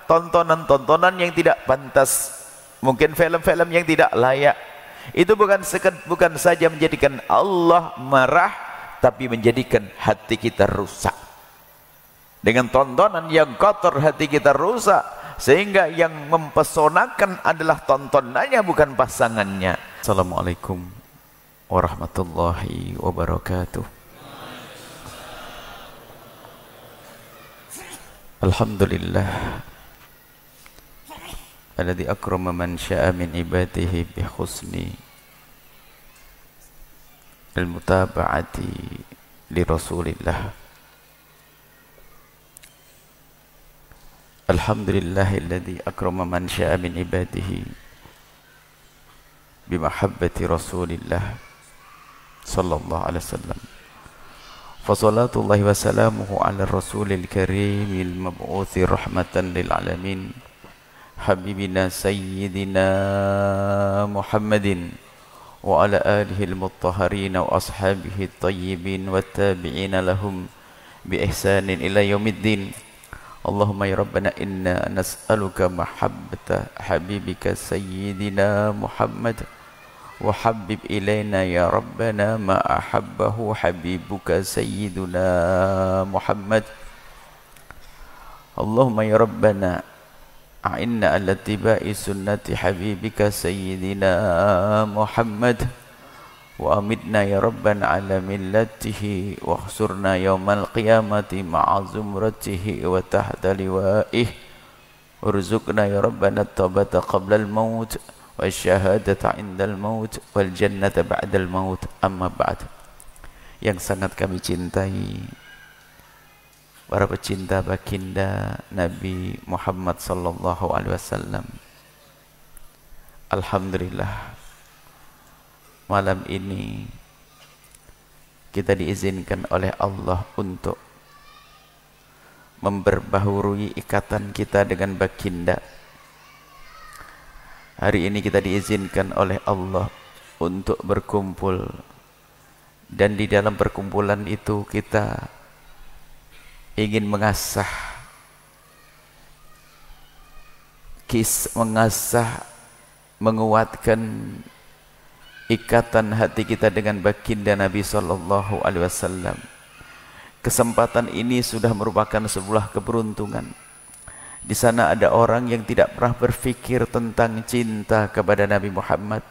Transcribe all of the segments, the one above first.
tontonan-tontonan yang tidak pantas, mungkin film-film yang tidak layak. Itu bukan saja menjadikan Allah marah, tapi menjadikan hati kita rusak. Dengan tontonan yang kotor hati kita rusak, sehingga yang mempesonakan adalah tontonannya, bukan pasangannya. Assalamualaikum warahmatullahi wabarakatuh. Alhamdulillah alladzi akrama man syaa min ibadihi bi husni al-mutaba'ati li Rasulillah. Alhamdulillahilladzi akrama man syaa min ibadihi bi mahabbati Rasulillah sallallahu alaihi wasallam. Fasalatullahi wa salamuhu ala rasulil karimil mab'uthi rahmatan lil alamin habibina sayyidina Muhammadin wa ala alihi al-mutahharina wa ashabihi at-tayyibin wa tabi'ina lahum bi ihsanin ila yaumiddin. Allahumma ya Rabbana inna nas'aluka mahabbata habibika sayyidina Muhammad wa habib ilaina ya Rabbana ma ahabbahu habibuka sayyiduna Muhammad. Allahumma ya Rabbana a'inna ala tibai sunnati habibika sayyidina Muhammad wa amitna ya Rabbana ala millatihi wa khsurna yawmal qiyamati ma'a zumratihi wa tahta liwa'ih urzuqna ya Rabbana at-taubata qabla al-maut wa syahadata indal maut wal jannata ba'dal maut. Amma ba'd. Yang sangat kami cintai para pecinta baginda Nabi Muhammad sallallahu alaihi wasallam, alhamdulillah malam ini kita diizinkan oleh Allah untuk memperbaharui ikatan kita dengan baginda. Hari ini kita diizinkan oleh Allah untuk berkumpul, dan di dalam perkumpulan itu kita ingin mengasah, menguatkan ikatan hati kita dengan baginda Nabi sallallahu alaihi wasallam. Kesempatan ini sudah merupakan sebuah keberuntungan. Di sana ada orang yang tidak pernah berfikir tentang cinta kepada Nabi Muhammad,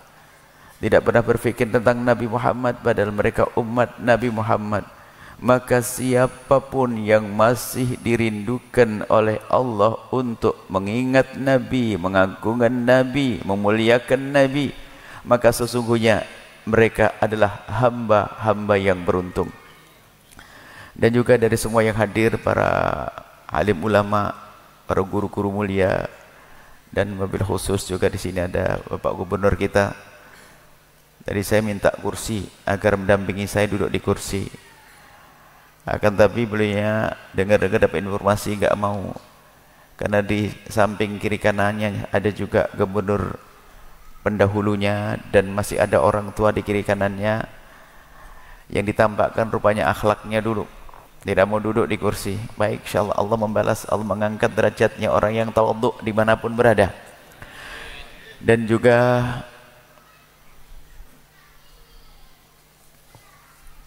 tidak pernah berfikir tentang Nabi Muhammad, padahal mereka umat Nabi Muhammad. Maka siapapun yang masih dirindukan oleh Allah untuk mengingat Nabi, mengagungkan Nabi, memuliakan Nabi, maka sesungguhnya mereka adalah hamba-hamba yang beruntung. Dan juga dari semua yang hadir, para alim ulama, para guru-guru mulia, dan mobil khusus juga di sini ada Bapak Gubernur kita. Tadi saya minta kursi agar mendampingi saya duduk di kursi. Akan tapi beliaunya dengar-dengar dapat informasi enggak mau. Karena di samping kiri kanannya ada juga gubernur pendahulunya, dan masih ada orang tua di kiri kanannya yang ditampakkan rupanya akhlaknya dulu tidak mau duduk di kursi. Baik, insyaallah Allah membalas, Allah mengangkat derajatnya orang yang tawadhu dimanapun berada. Dan juga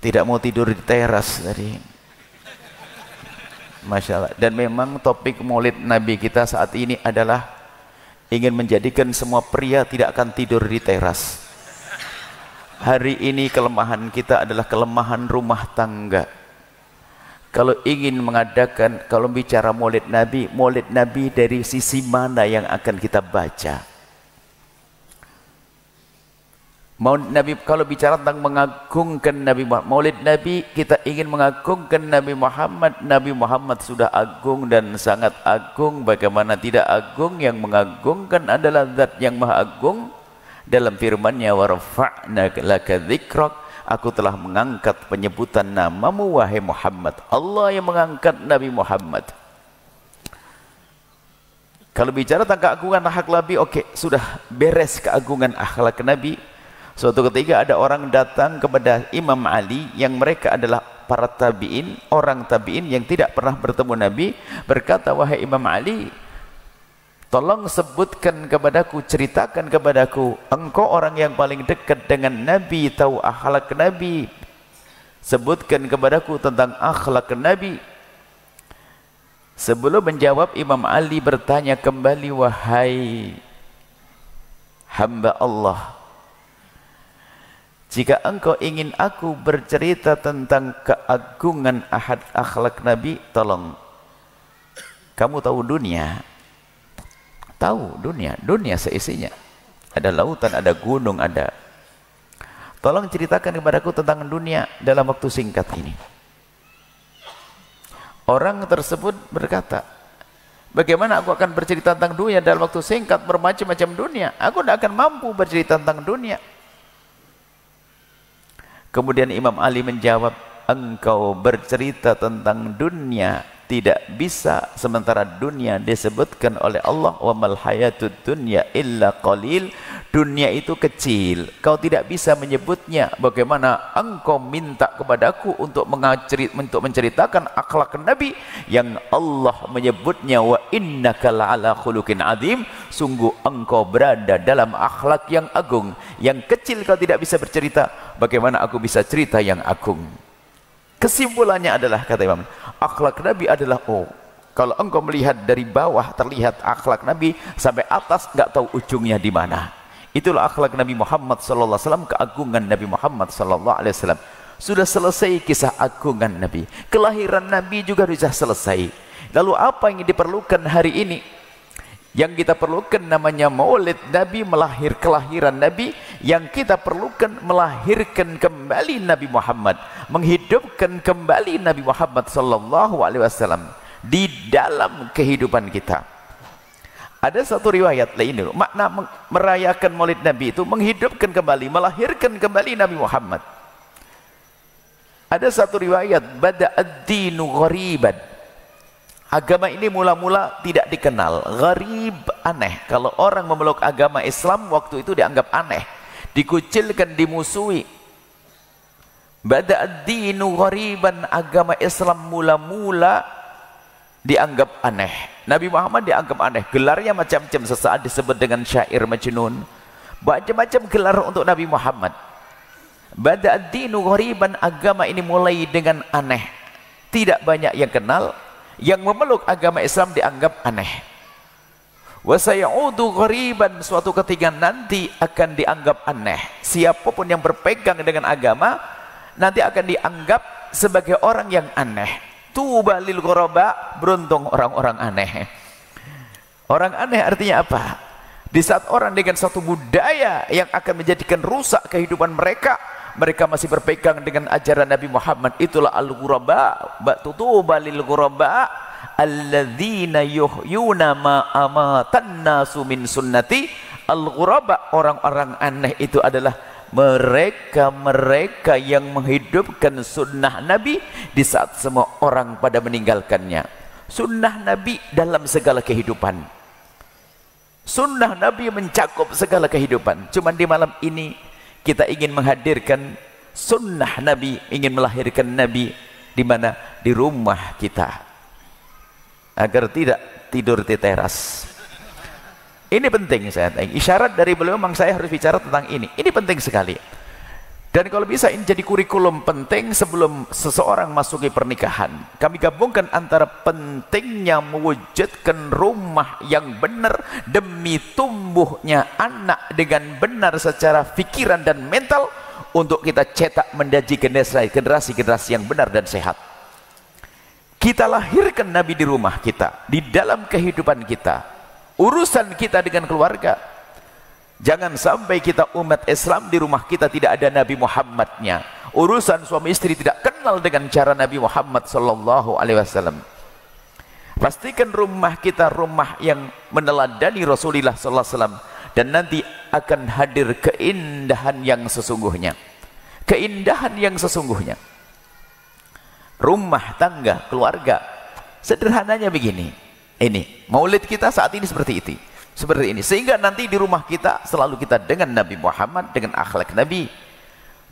tidak mau tidur di teras tadi, Masya Allah. Dan memang topik maulid Nabi kita saat ini adalah ingin menjadikan semua pria tidak akan tidur di teras. Hari ini kelemahan kita adalah kelemahan rumah tangga. Kalau ingin mengadakan, kalau bicara maulid Nabi dari sisi mana yang akan kita baca? Maulid Nabi, kalau bicara tentang mengagungkan Nabi Muhammad, maulid Nabi kita ingin mengagungkan Nabi Muhammad. Nabi Muhammad sudah agung dan sangat agung. Bagaimana tidak agung? Yang mengagungkan adalah Zat yang Maha Agung. Dalam firman-Nya, wa rafa'na laka dzikrak, aku telah mengangkat penyebutan namamu wahai Muhammad. Allah yang mengangkat Nabi Muhammad. Kalau bicara tentang keagungan akhlak Nabi, oke, sudah beres keagungan akhlak Nabi. Suatu ketika ada orang datang kepada Imam Ali, yang mereka adalah para tabi'in, orang tabi'in yang tidak pernah bertemu Nabi, berkata, wahai Imam Ali, Tolong sebutkan kepadaku, ceritakan kepadaku, engkau orang yang paling dekat dengan Nabi, tahu akhlak Nabi. Sebutkan kepadaku tentang akhlak Nabi. Sebelum menjawab, Imam Ali bertanya kembali, wahai hamba Allah, jika engkau ingin aku bercerita tentang keagungan akhlak Nabi, tolong. Kamu tahu dunia? Tahu dunia, dunia seisinya. Ada lautan, ada gunung, ada. Tolong ceritakan kepadaku tentang dunia dalam waktu singkat ini. Orang tersebut berkata, bagaimana aku akan bercerita tentang dunia dalam waktu singkat, bermacam-macam dunia. Aku tidak akan mampu bercerita tentang dunia. Kemudian Imam Ali menjawab, engkau bercerita tentang dunia tidak bisa, sementara dunia disebutkan oleh Allah, wa mal hayatud dunya illa qalil. Dunia itu kecil, kau tidak bisa menyebutnya. Bagaimana engkau minta kepadaku untuk menceritakan akhlak Nabi yang Allah menyebutnya, wa innaka la'ala khuluqin adzim. Sungguh engkau berada dalam akhlak yang agung. Yang kecil kau tidak bisa bercerita, bagaimana aku bisa cerita yang agung? Kesimpulannya adalah, kata Imam, akhlak Nabi adalah, kalau engkau melihat dari bawah terlihat akhlak Nabi, sampai atas nggak tahu ujungnya di mana. Itulah akhlak Nabi Muhammad sallallahu alaihi wasallam, keagungan Nabi Muhammad sallallahu alaihi wasallam. Sudah selesai kisah agungan Nabi. Kelahiran Nabi juga sudah selesai. Lalu apa yang diperlukan hari ini? Yang kita perlukan namanya maulid Nabi, melahir kelahiran Nabi. Yang kita perlukan melahirkan kembali Nabi Muhammad, menghidupkan kembali Nabi Muhammad sallallahu alaihi wasallam di dalam kehidupan kita. Ada satu riwayat lain, makna merayakan maulid Nabi itu menghidupkan kembali, melahirkan kembali Nabi Muhammad. Ada satu riwayat, bada'ad-dinu ghariban. Agama ini mula-mula tidak dikenal, gharib, aneh. Kalau orang memeluk agama Islam waktu itu dianggap aneh, dikucilkan, dimusuhi. Bada'ad-dinu ghariban, agama Islam mula-mula dianggap aneh. Nabi Muhammad dianggap aneh. Gelarnya macam-macam, sesaat disebut dengan syair majnun. Macam-macam gelar untuk Nabi Muhammad. Bada'ad-dinu ghariban, agama ini mulai dengan aneh. Tidak banyak yang kenal. Yang memeluk agama Islam dianggap aneh. Wa sayaudu ghariban, suatu ketika nanti akan dianggap aneh. Siapapun yang berpegang dengan agama nanti akan dianggap sebagai orang yang aneh. Tuba lil ghuraba, beruntung orang-orang aneh. Orang aneh artinya apa? Di saat orang dengan satu budaya yang akan menjadikan rusak kehidupan mereka, mereka masih berpegang dengan ajaran Nabi Muhammad. Itulah al-ghuraba. Tuba lil ghuraba alladzina yuhyuna ma amatan nasu min sunnati. Al-ghuraba, orang-orang aneh itu adalah mereka yang menghidupkan sunnah Nabi di saat semua orang pada meninggalkannya. Sunnah Nabi dalam segala kehidupan. Sunnah Nabi mencakup segala kehidupan. Cuman di malam ini kita ingin menghadirkan sunnah Nabi, ingin melahirkan Nabi di mana? Di rumah kita, agar tidak tidur di teras. Ini penting, saya isyarat dari beliau, memang saya harus bicara tentang ini. Ini penting sekali. Dan kalau bisa ini jadi kurikulum penting sebelum seseorang masuki pernikahan. Kami gabungkan antara pentingnya mewujudkan rumah yang benar demi tumbuhnya anak dengan benar secara pikiran dan mental, untuk kita cetak menjadi generasi-generasi yang benar dan sehat. Kita lahirkan Nabi di rumah kita, di dalam kehidupan kita. Urusan kita dengan keluarga, jangan sampai kita umat Islam di rumah kita tidak ada Nabi Muhammadnya. Urusan suami istri tidak kenal dengan cara Nabi Muhammad sallallahu alaihi wasallam. Pastikan rumah kita rumah yang meneladani Rasulullah sallallahu alaihi wasallam, dan nanti akan hadir keindahan yang sesungguhnya. Keindahan yang sesungguhnya. Rumah tangga, keluarga, sederhananya begini. Ini maulid kita saat ini seperti ini, sehingga nanti di rumah kita selalu kita dengan Nabi Muhammad, dengan akhlak Nabi.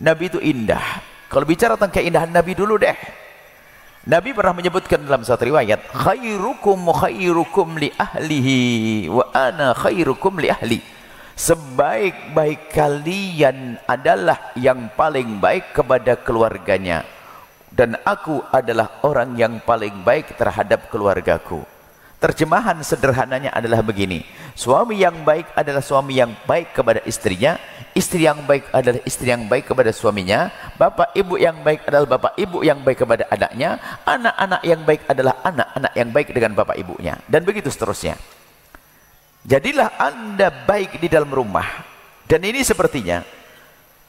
Nabi itu indah. Kalau bicara tentang keindahan Nabi dulu deh, Nabi pernah menyebutkan dalam satu riwayat, khairukum li ahlihi wa ana khairukum li ahli. Sebaik-baik kalian adalah yang paling baik kepada keluarganya, dan aku adalah orang yang paling baik terhadap keluargaku. Terjemahan sederhananya adalah begini, suami yang baik adalah suami yang baik kepada istrinya, istri yang baik adalah istri yang baik kepada suaminya, bapak ibu yang baik adalah bapak ibu yang baik kepada anaknya, anak-anak yang baik adalah anak-anak yang baik dengan bapak ibunya, dan begitu seterusnya. Jadilah Anda baik di dalam rumah. Dan ini sepertinya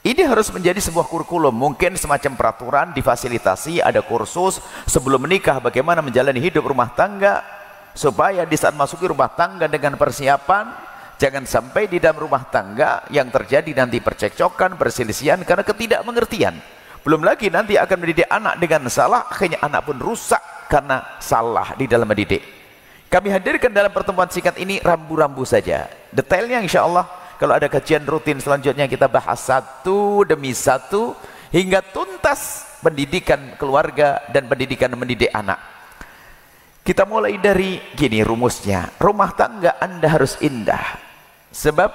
ini harus menjadi sebuah kurikulum, mungkin semacam peraturan, difasilitasi, ada kursus sebelum menikah bagaimana menjalani hidup rumah tangga, supaya di saat masuki rumah tangga dengan persiapan, jangan sampai di dalam rumah tangga yang terjadi nanti percekcokan, perselisihan karena ketidakmengertian. Belum lagi nanti akan mendidik anak dengan salah, akhirnya anak pun rusak karena salah di dalam mendidik. Kami hadirkan dalam pertemuan singkat ini rambu-rambu saja. Detailnya insya Allah kalau ada kajian rutin selanjutnya kita bahas satu demi satu hingga tuntas pendidikan keluarga dan pendidikan mendidik anak. Kita mulai dari gini rumusnya, rumah tangga Anda harus indah. Sebab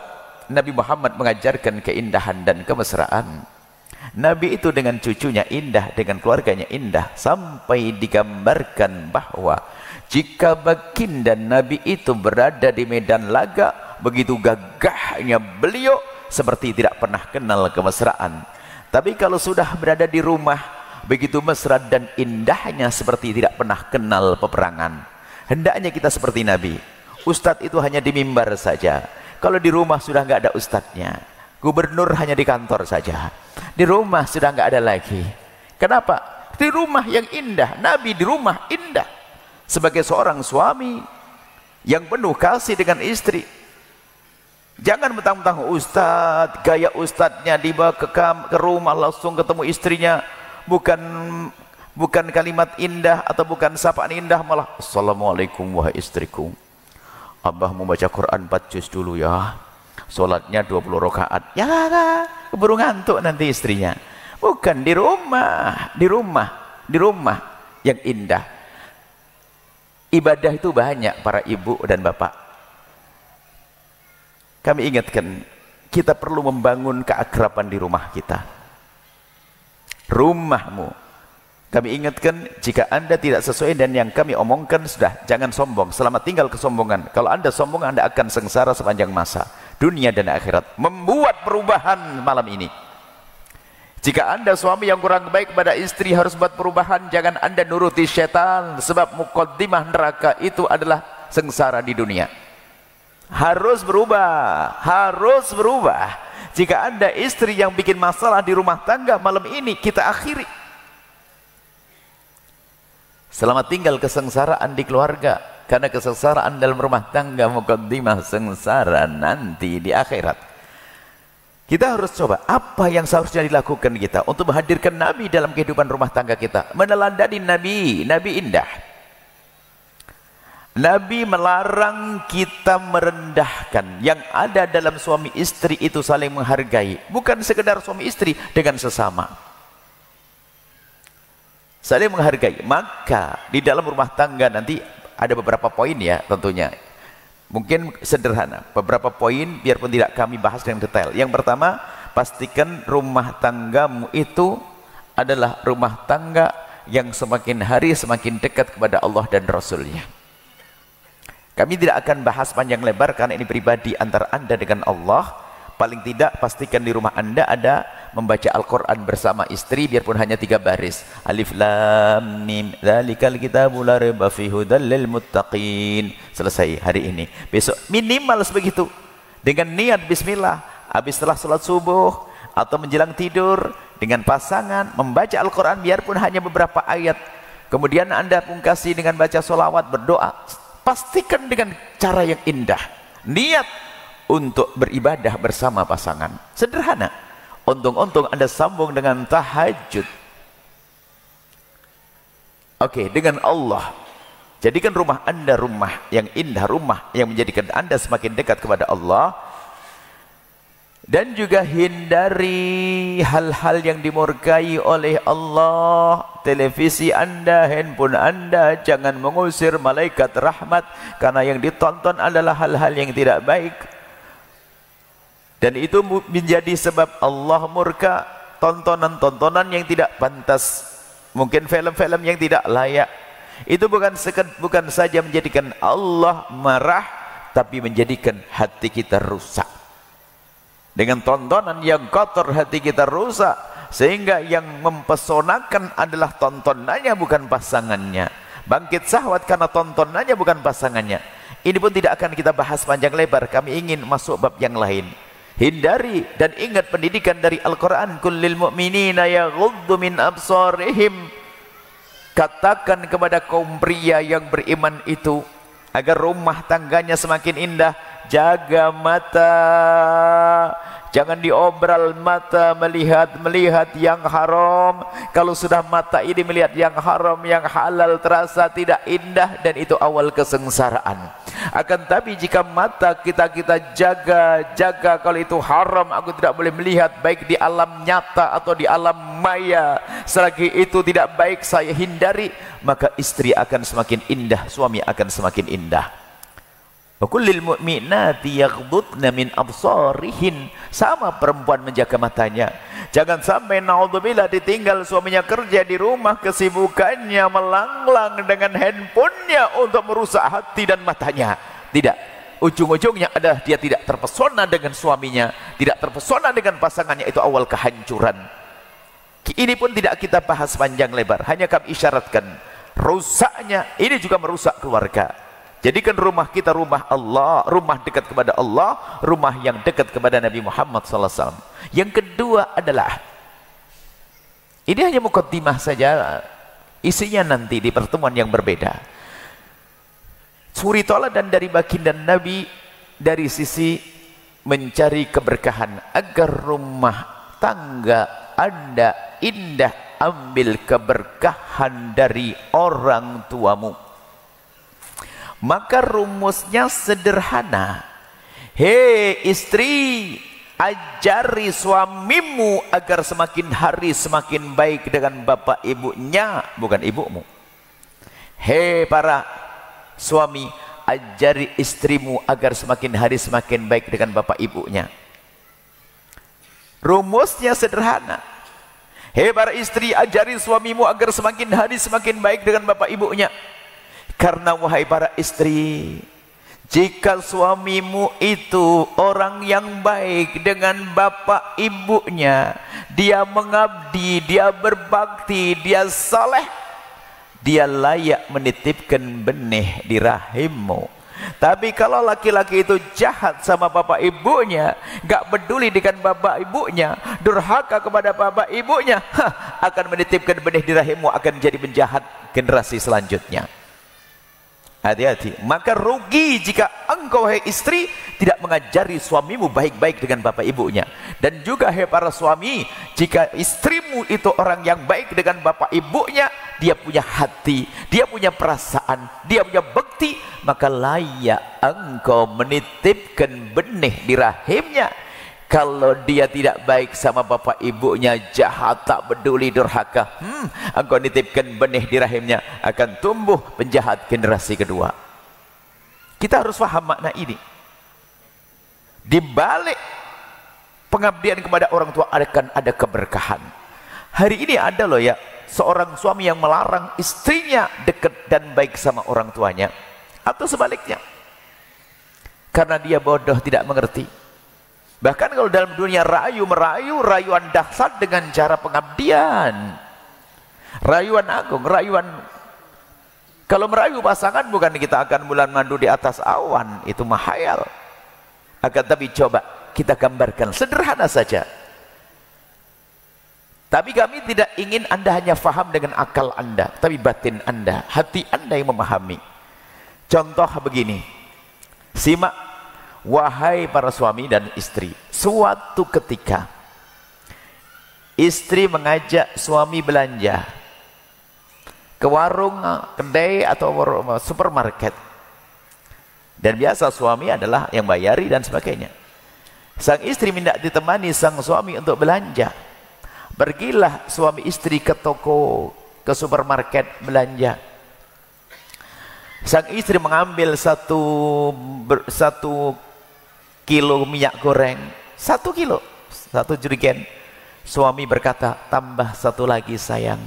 Nabi Muhammad mengajarkan keindahan dan kemesraan. Nabi itu dengan cucunya indah, dengan keluarganya indah, sampai digambarkan bahwa jika baginda Nabi itu berada di medan laga, begitu gagahnya beliau seperti tidak pernah kenal kemesraan. Tapi kalau sudah berada di rumah, begitu mesra dan indahnya seperti tidak pernah kenal peperangan. Hendaknya kita seperti Nabi. Ustadz itu hanya di mimbar saja. Kalau di rumah sudah nggak ada ustadznya. Gubernur hanya di kantor saja. Di rumah sudah nggak ada lagi. Kenapa? Di rumah yang indah. Nabi di rumah indah. Sebagai seorang suami yang penuh kasih dengan istri. Jangan mentang-mentang ustadz, gaya ustadznya dibawa ke rumah langsung ketemu istrinya. Bukan kalimat indah atau bukan sapaan indah, malah assalamualaikum wahai istriku, abah mau baca Quran 4 juz dulu ya, sholatnya 20 rakaat ya, keburu ngantuk nanti istrinya. Bukan, di rumah yang indah. Ibadah itu banyak para ibu dan bapak. Kami ingatkan, kita perlu membangun keakraban di rumah kita. Rumahmu, kami ingatkan, jika Anda tidak sesuai dan yang kami omongkan, sudah jangan sombong. Selamat tinggal kesombongan. Kalau Anda sombong, Anda akan sengsara sepanjang masa, dunia dan akhirat. Membuat perubahan malam ini. Jika Anda suami yang kurang baik kepada istri, harus buat perubahan. Jangan Anda nuruti setan, sebab muqaddimah neraka itu adalah sengsara di dunia. Harus berubah, harus berubah. Jika Anda istri yang bikin masalah di rumah tangga, malam ini kita akhiri. Selamat tinggal kesengsaraan di keluarga, karena kesengsaraan dalam rumah tangga muqaddimah sengsara nanti di akhirat. Kita harus coba apa yang seharusnya dilakukan kita untuk menghadirkan Nabi dalam kehidupan rumah tangga kita. Meneladani Nabi, Nabi indah. Nabi melarang kita merendahkan. Yang ada dalam suami istri itu saling menghargai, bukan sekedar suami istri dengan sesama, saling menghargai. Maka di dalam rumah tangga nanti ada beberapa poin ya, tentunya mungkin sederhana, beberapa poin biarpun tidak kami bahas dengan detail. Yang pertama, pastikan rumah tanggamu itu adalah rumah tangga yang semakin hari semakin dekat kepada Allah dan Rasulnya. Kami tidak akan bahas panjang lebar karena ini pribadi antara Anda dengan Allah. Paling tidak pastikan di rumah Anda ada membaca Al-Quran bersama istri, biarpun hanya 3 baris. Alif lam mim dzalikal kitabul la raiba fihi hudal lil muttaqin. Selesai hari ini. Besok minimal sebegitu. Dengan niat bismillah, habis setelah salat subuh atau menjelang tidur dengan pasangan membaca Al-Quran biarpun hanya beberapa ayat. Kemudian Anda pungkasi dengan baca sholawat, berdoa. Pastikan dengan cara yang indah. Niat untuk beribadah bersama pasangan. Sederhana. Untung-untung Anda sambung dengan tahajud. Oke, dengan Allah. Jadikan rumah Anda rumah yang indah, rumah yang menjadikan Anda semakin dekat kepada Allah. Dan juga hindari hal-hal yang dimurkai oleh Allah. Televisi Anda, handphone Anda, jangan mengusir malaikat rahmat, karena yang ditonton adalah hal-hal yang tidak baik. Dan itu menjadi sebab Allah murka, tontonan-tontonan yang tidak pantas, mungkin film-film yang tidak layak. Itu bukan saja menjadikan Allah marah, tapi menjadikan hati kita rusak. Dengan tontonan yang kotor hati kita rusak, sehingga yang mempesonakan adalah tontonannya, bukan pasangannya. Bangkit syahwat karena tontonannya, bukan pasangannya. Ini pun tidak akan kita bahas panjang lebar, kami ingin masuk bab yang lain. Hindari dan ingat pendidikan dari Al-Quran. Kullil mu'minina yaghuddu min absarihim. Katakan kepada kaum pria yang beriman itu, agar rumah tangganya semakin indah, jaga mata, jangan diobral mata melihat yang haram. Kalau sudah mata ini melihat yang haram, yang halal terasa tidak indah, dan itu awal kesengsaraan. Akan tapi jika mata kita jaga, kalau itu haram aku tidak boleh melihat, baik di alam nyata atau di alam maya, selagi itu tidak baik saya hindari, maka istri akan semakin indah, suami akan semakin indah. Wa kullil mu'minati yaghdudna min absarihin. Sama perempuan menjaga matanya. Jangan sampai naudzubillah ditinggal suaminya kerja di rumah, kesibukannya melanglang dengan handphonenya untuk merusak hati dan matanya. Tidak. Ujung-ujungnya adalah dia tidak terpesona dengan suaminya, tidak terpesona dengan pasangannya, itu awal kehancuran. Ini pun tidak kita bahas panjang lebar, hanya kami isyaratkan rusaknya ini juga merusak keluarga. Jadikan rumah kita rumah Allah, rumah dekat kepada Allah, rumah yang dekat kepada Nabi Muhammad SAW. Yang kedua adalah, ini hanya mukaddimah saja, isinya nanti di pertemuan yang berbeda. Suri toladan dari baginda Nabi dari sisi mencari keberkahan, agar rumah tangga Anda indah, ambil keberkahan dari orang tuamu. Maka rumusnya sederhana. Hei istri, ajari suamimu agar semakin hari semakin baik dengan bapak ibunya, bukan ibumu. Hei para suami, ajari istrimu agar semakin hari semakin baik dengan bapak ibunya. Rumusnya sederhana. Hei para istri, ajari suamimu agar semakin hari semakin baik dengan bapak ibunya. Karena wahai para istri, jika suamimu itu orang yang baik dengan bapak ibunya, dia mengabdi, dia berbakti, dia saleh, dia layak menitipkan benih di rahimmu. Tapi kalau laki-laki itu jahat sama bapak ibunya, gak peduli dengan bapak ibunya, durhaka kepada bapak ibunya, akan menitipkan benih di rahimmu, akan jadi penjahat generasi selanjutnya. Hati-hati. Maka rugi jika engkau hai istri tidak mengajari suamimu baik-baik dengan bapak ibunya. Dan juga hai para suami, jika istrimu itu orang yang baik dengan bapak ibunya, dia punya hati, dia punya perasaan, dia punya bakti, maka layak engkau menitipkan benih di rahimnya. Kalau dia tidak baik sama bapak ibunya, jahat, tak peduli, durhaka, engkau nitipkan benih di rahimnya, akan tumbuh penjahat generasi kedua. Kita harus paham makna ini. Di balik pengabdian kepada orang tua akan ada keberkahan. Hari ini ada loh ya, seorang suami yang melarang istrinya dekat dan baik sama orang tuanya, atau sebaliknya, karena dia bodoh, tidak mengerti. Bahkan kalau dalam dunia merayu, rayuan dahsyat dengan cara pengabdian, rayuan agung, rayuan. Kalau merayu pasangan bukan kita akan bulan madu di atas awan, itu mahayal. Akan tapi coba kita gambarkan sederhana saja. Tapi kami tidak ingin Anda hanya faham dengan akal Anda, tapi batin Anda, hati Anda yang memahami. Contoh begini, simak. Wahai para suami dan istri, suatu ketika istri mengajak suami belanja ke warung, kedai atau supermarket, dan biasa suami adalah yang bayari dan sebagainya. Sang istri minta ditemani sang suami untuk belanja. Pergilah suami istri ke toko, ke supermarket belanja. Sang istri mengambil satu kilo minyak goreng, 1 kilo, 1 jerigen. Suami berkata, tambah 1 lagi sayang.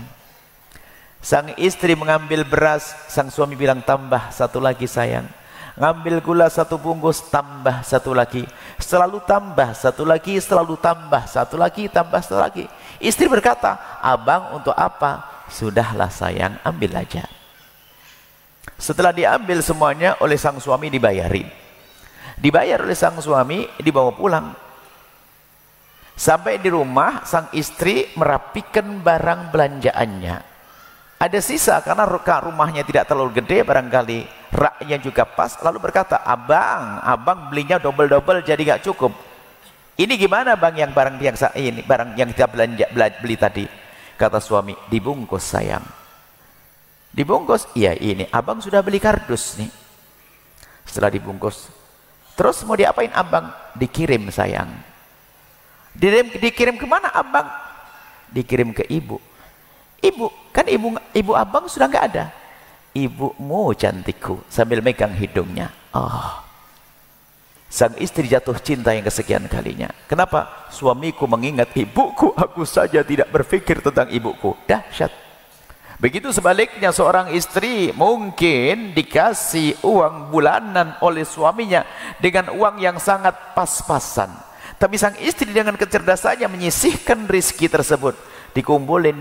Sang istri mengambil beras, sang suami bilang, tambah 1 lagi sayang. Ngambil gula 1 bungkus, tambah 1 lagi. Selalu tambah 1 lagi, selalu tambah 1 lagi, tambah 1 lagi. Istri berkata, abang untuk apa? Sudahlah sayang, ambil aja. Setelah diambil semuanya oleh sang suami, dibayarin. Dibayar oleh sang suami, dibawa pulang. Sampai di rumah, sang istri merapikan barang belanjaannya. Ada sisa karena rumahnya tidak terlalu gede, barangkali raknya juga pas. Lalu berkata, abang belinya double-double jadi gak cukup. Ini gimana bang, yang barang yang kita beli tadi? Kata suami, dibungkus sayang. Dibungkus? Iya, ini abang sudah beli kardus nih. Setelah dibungkus, terus mau diapain abang? Dikirim sayang. Dikirim kemana abang? Dikirim ke ibu. Ibu, kan ibu abang sudah nggak ada. Ibumu cantikku, sambil megang hidungnya. Oh, sang istri jatuh cinta yang kesekian kalinya. Kenapa? Suamiku mengingat ibuku, aku saja tidak berpikir tentang ibuku. Dahsyat. Begitu sebaliknya, seorang istri mungkin dikasih uang bulanan oleh suaminya dengan uang yang sangat pas-pasan. Tapi sang istri dengan kecerdasannya menyisihkan rezeki tersebut. Dikumpulin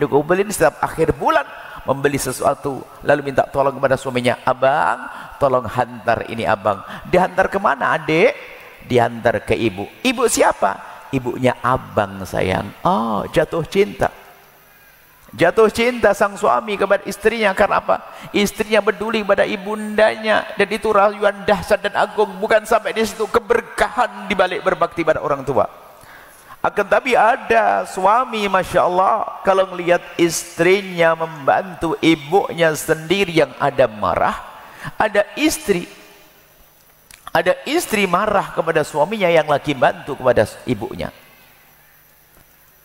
setiap akhir bulan, membeli sesuatu, lalu minta tolong kepada suaminya, abang tolong hantar ini abang. Dihantar kemana adik? Dihantar ke ibu. Ibu siapa? Ibunya abang sayang. Oh, jatuh cinta. Jatuh cinta sang suami kepada istrinya karena apa? Istrinya peduli pada ibundanya, dan itu rayuan dahsyat dan agung. Bukan sampai di situ, keberkahan dibalik berbakti pada orang tua. Akan tapi ada suami, masya Allah, kalau melihat istrinya membantu ibunya sendiri yang ada marah. Ada istri marah kepada suaminya yang lagi bantu kepada ibunya.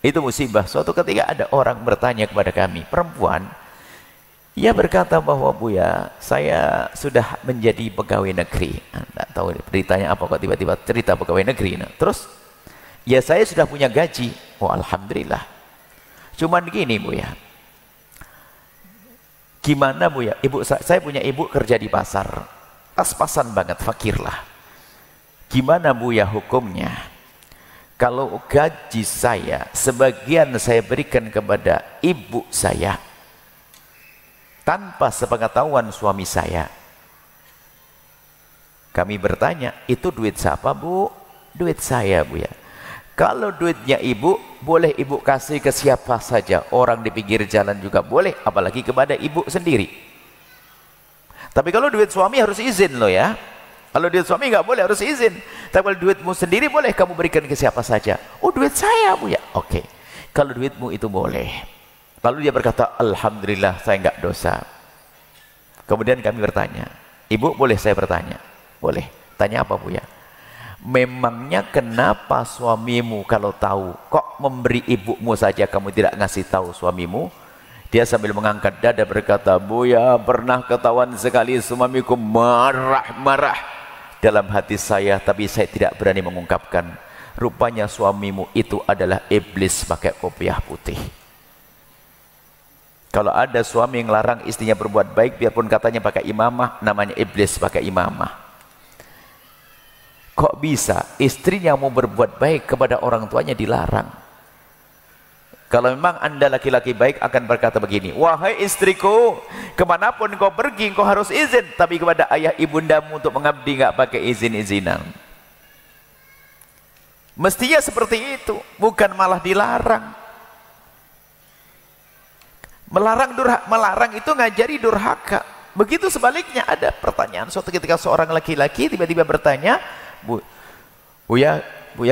Itu musibah. Suatu ketika ada orang bertanya kepada kami, perempuan, ia berkata bahwa Buya, saya sudah menjadi pegawai negeri. Tidak tahu beritanya apa kok tiba-tiba cerita pegawai negeri. Nah, terus ya saya sudah punya gaji. Oh alhamdulillah. Cuman gini Buya, gimana Buya, saya punya ibu kerja di pasar, pas-pasan banget, fakir lah. Gimana Buya hukumnya? Kalau gaji saya sebagian saya berikan kepada ibu saya tanpa sepengetahuan suami saya. Kami bertanya, itu duit siapa Bu? Duit saya Bu ya. Kalau duitnya ibu, boleh ibu kasih ke siapa saja, orang di pinggir jalan juga boleh, apalagi kepada ibu sendiri. Tapi kalau duit suami harus izin loh ya. Kalau duit suami nggak boleh, harus izin. Tapi kalau duitmu sendiri boleh kamu berikan ke siapa saja. Oh duit saya Bu ya. Oke. Kalau duitmu itu boleh. Lalu dia berkata, alhamdulillah saya nggak dosa. Kemudian kami bertanya, ibu boleh saya bertanya? Boleh. Tanya apa Bu ya? Memangnya kenapa suamimu kalau tahu kok memberi ibumu saja kamu tidak ngasih tahu suamimu? Dia sambil mengangkat dada berkata, Buya, pernah ketahuan sekali suamiku marah-marah dalam hati saya, tapi saya tidak berani mengungkapkan. Rupanya suamimu itu adalah iblis pakai kopiah putih. Kalau ada suami yang larang istrinya berbuat baik, biarpun katanya pakai imamah, namanya iblis pakai imamah. Kok bisa istrinya mau berbuat baik kepada orang tuanya dilarang? Kalau memang anda laki-laki baik akan berkata begini, wahai istriku, kemanapun kau pergi kau harus izin, tapi kepada ayah ibundamu untuk mengabdi nggak pakai izin-izinan. Mestinya seperti itu, bukan malah dilarang. Melarang itu ngajari durhaka. Begitu sebaliknya, ada pertanyaan suatu ketika seorang laki-laki tiba-tiba bertanya, Buya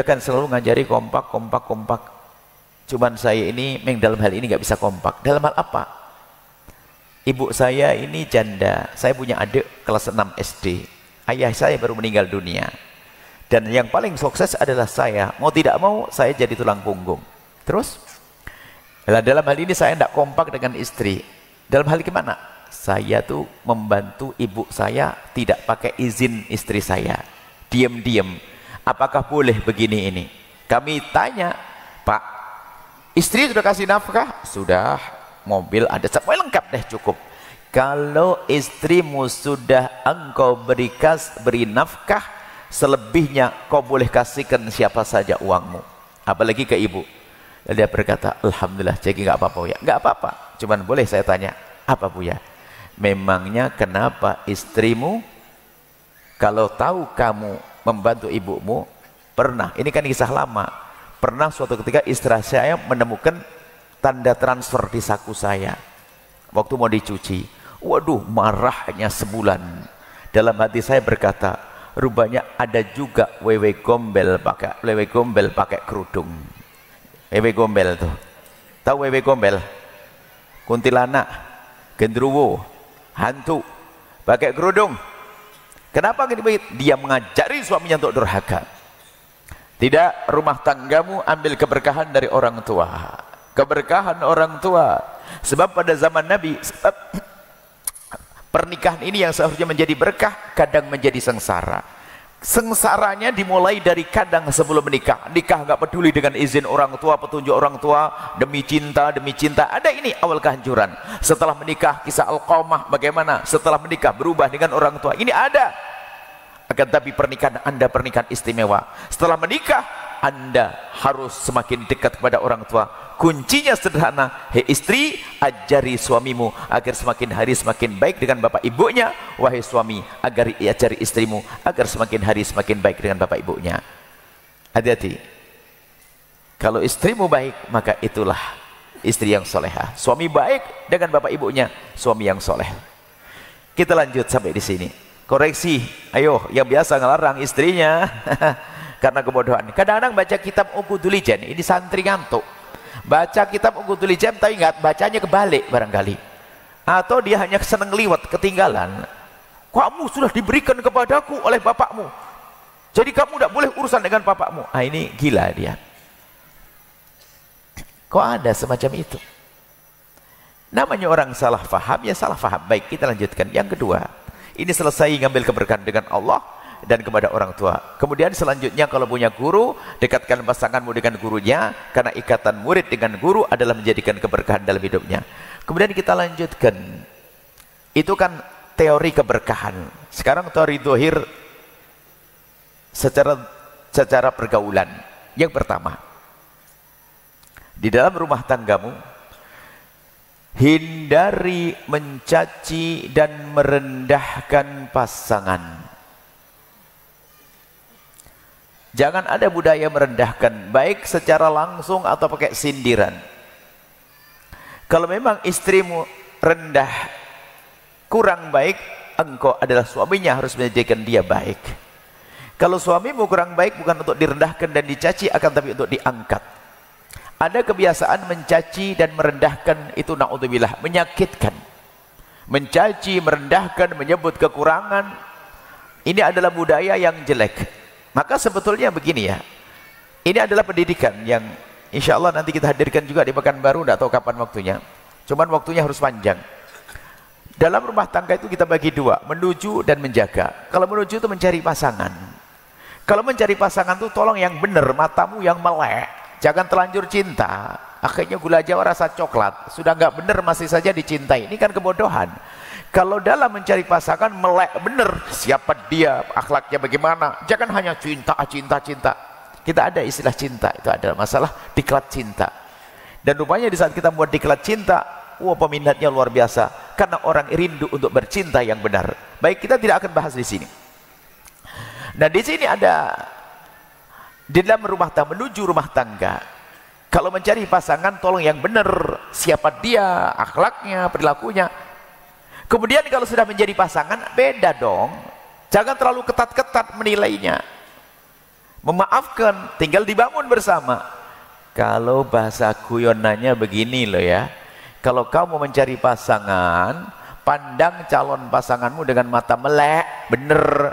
kan selalu ngajari kompak. Cuman saya ini dalam hal ini nggak bisa kompak. Dalam hal apa? Ibu saya ini janda. Saya punya adik kelas 6 SD. Ayah saya baru meninggal dunia. Dan yang paling sukses adalah saya. Mau tidak mau, saya jadi tulang punggung. Terus, dalam hal ini saya tidak kompak dengan istri. Dalam hal gimana? Saya tuh membantu ibu saya tidak pakai izin istri saya. Diam-diam. Apakah boleh begini ini? Kami tanya, Pak, istri sudah kasih nafkah? Sudah. Mobil ada, semua lengkap deh, cukup. Kalau istrimu sudah engkau beri nafkah, selebihnya kau boleh kasihkan siapa saja uangmu, apalagi ke ibu. Dan dia berkata, alhamdulillah, jadi nggak apa-apa ya. Nggak apa-apa, cuman boleh saya tanya, apa bu ya? Memangnya kenapa istrimu kalau tahu kamu membantu ibumu, pernah, ini kan kisah lama, pernah suatu ketika istri saya menemukan tanda transfer di saku saya waktu mau dicuci. Waduh, marahnya sebulan. Dalam hati saya berkata, rupanya ada juga wewe gombel pakai kerudung. Wewe gombel tuh, tahu wewe gombel? Kuntilanak, gendruwo, hantu, pakai kerudung. Kenapa begitu? Dia mengajari suaminya untuk durhaka. Tidak, rumah tanggamu ambil keberkahan dari orang tua. Keberkahan orang tua. Sebab pada zaman Nabi, pernikahan ini yang seharusnya menjadi berkah, kadang menjadi sengsara. Sengsaranya dimulai dari kadang sebelum menikah. Nikah nggak peduli dengan izin orang tua, petunjuk orang tua, demi cinta. Ada ini awal kehancuran. Setelah menikah, kisah Alqamah bagaimana? Setelah menikah berubah dengan orang tua. Ini ada. Akan tapi pernikahan Anda pernikahan istimewa. Setelah menikah, Anda harus semakin dekat kepada orang tua. Kuncinya sederhana, hei istri, ajari suamimu agar semakin hari semakin baik dengan bapak ibunya. Wahai suami, agar ajari istrimu agar semakin hari semakin baik dengan bapak ibunya. Hati-hati. Kalau istrimu baik, maka itulah istri yang solehah. Suami baik dengan bapak ibunya, suami yang soleh. Kita lanjut sampai di sini. Koreksi, ayo yang biasa ngelarang istrinya karena kebodohan. Kadang-kadang baca kitab Uqudul Ijan, ini santri ngantuk. Baca kitab Uqudul Ijan tapi ingat bacanya kebalik barangkali. Atau dia hanya seneng liwat, ketinggalan. Kamu sudah diberikan kepadaku oleh bapakmu, jadi kamu tidak boleh urusan dengan bapakmu. Ah, ini gila dia. Kok ada semacam itu? Namanya orang salah faham, ya salah faham. Baik, kita lanjutkan. Yang kedua, ini selesai ngambil keberkahan dengan Allah dan kepada orang tua. Kemudian selanjutnya kalau punya guru, dekatkan pasanganmu dengan gurunya, karena ikatan murid dengan guru adalah menjadikan keberkahan dalam hidupnya. Kemudian kita lanjutkan. Itu kan teori keberkahan. Sekarang teori dohir secara pergaulan. Yang pertama, di dalam rumah tanggamu, hindari mencaci dan merendahkan pasangan. Jangan ada budaya merendahkan, baik secara langsung atau pakai sindiran. Kalau memang istrimu rendah, kurang baik, engkau adalah suaminya, harus menjadikan dia baik. Kalau suamimu kurang baik, bukan untuk direndahkan dan dicaci, akan tapi untuk diangkat. Ada kebiasaan mencaci dan merendahkan, itu na'udzubillah, menyakitkan. Mencaci, merendahkan, menyebut kekurangan, ini adalah budaya yang jelek. Maka sebetulnya begini ya, ini adalah pendidikan yang insya Allah nanti kita hadirkan juga di Pekanbaru, tidak tahu kapan waktunya, cuman waktunya harus panjang. Dalam rumah tangga itu kita bagi dua, menuju dan menjaga. Kalau menuju itu mencari pasangan. Kalau mencari pasangan itu tolong yang benar, matamu yang melek, jangan terlanjur cinta. Akhirnya gula Jawa rasa coklat, sudah nggak benar masih saja dicintai. Ini kan kebodohan. Kalau dalam mencari pasangan melek benar, siapa dia, akhlaknya bagaimana, jangan hanya cinta. Kita ada istilah cinta, itu adalah masalah diklat cinta. Dan rupanya di saat kita buat diklat cinta, peminatnya luar biasa, karena orang rindu untuk bercinta yang benar. Baik, kita tidak akan bahas di sini. Nah, di sini ada di dalam rumah tangga, menuju rumah tangga. Kalau mencari pasangan, tolong yang benar, siapa dia, akhlaknya, perilakunya. Kemudian kalau sudah menjadi pasangan, beda dong. Jangan terlalu ketat-ketat menilainya. Memaafkan, tinggal dibangun bersama. Kalau bahasa guyonannya begini loh ya. Kalau kamu mencari pasangan, pandang calon pasanganmu dengan mata melek, bener.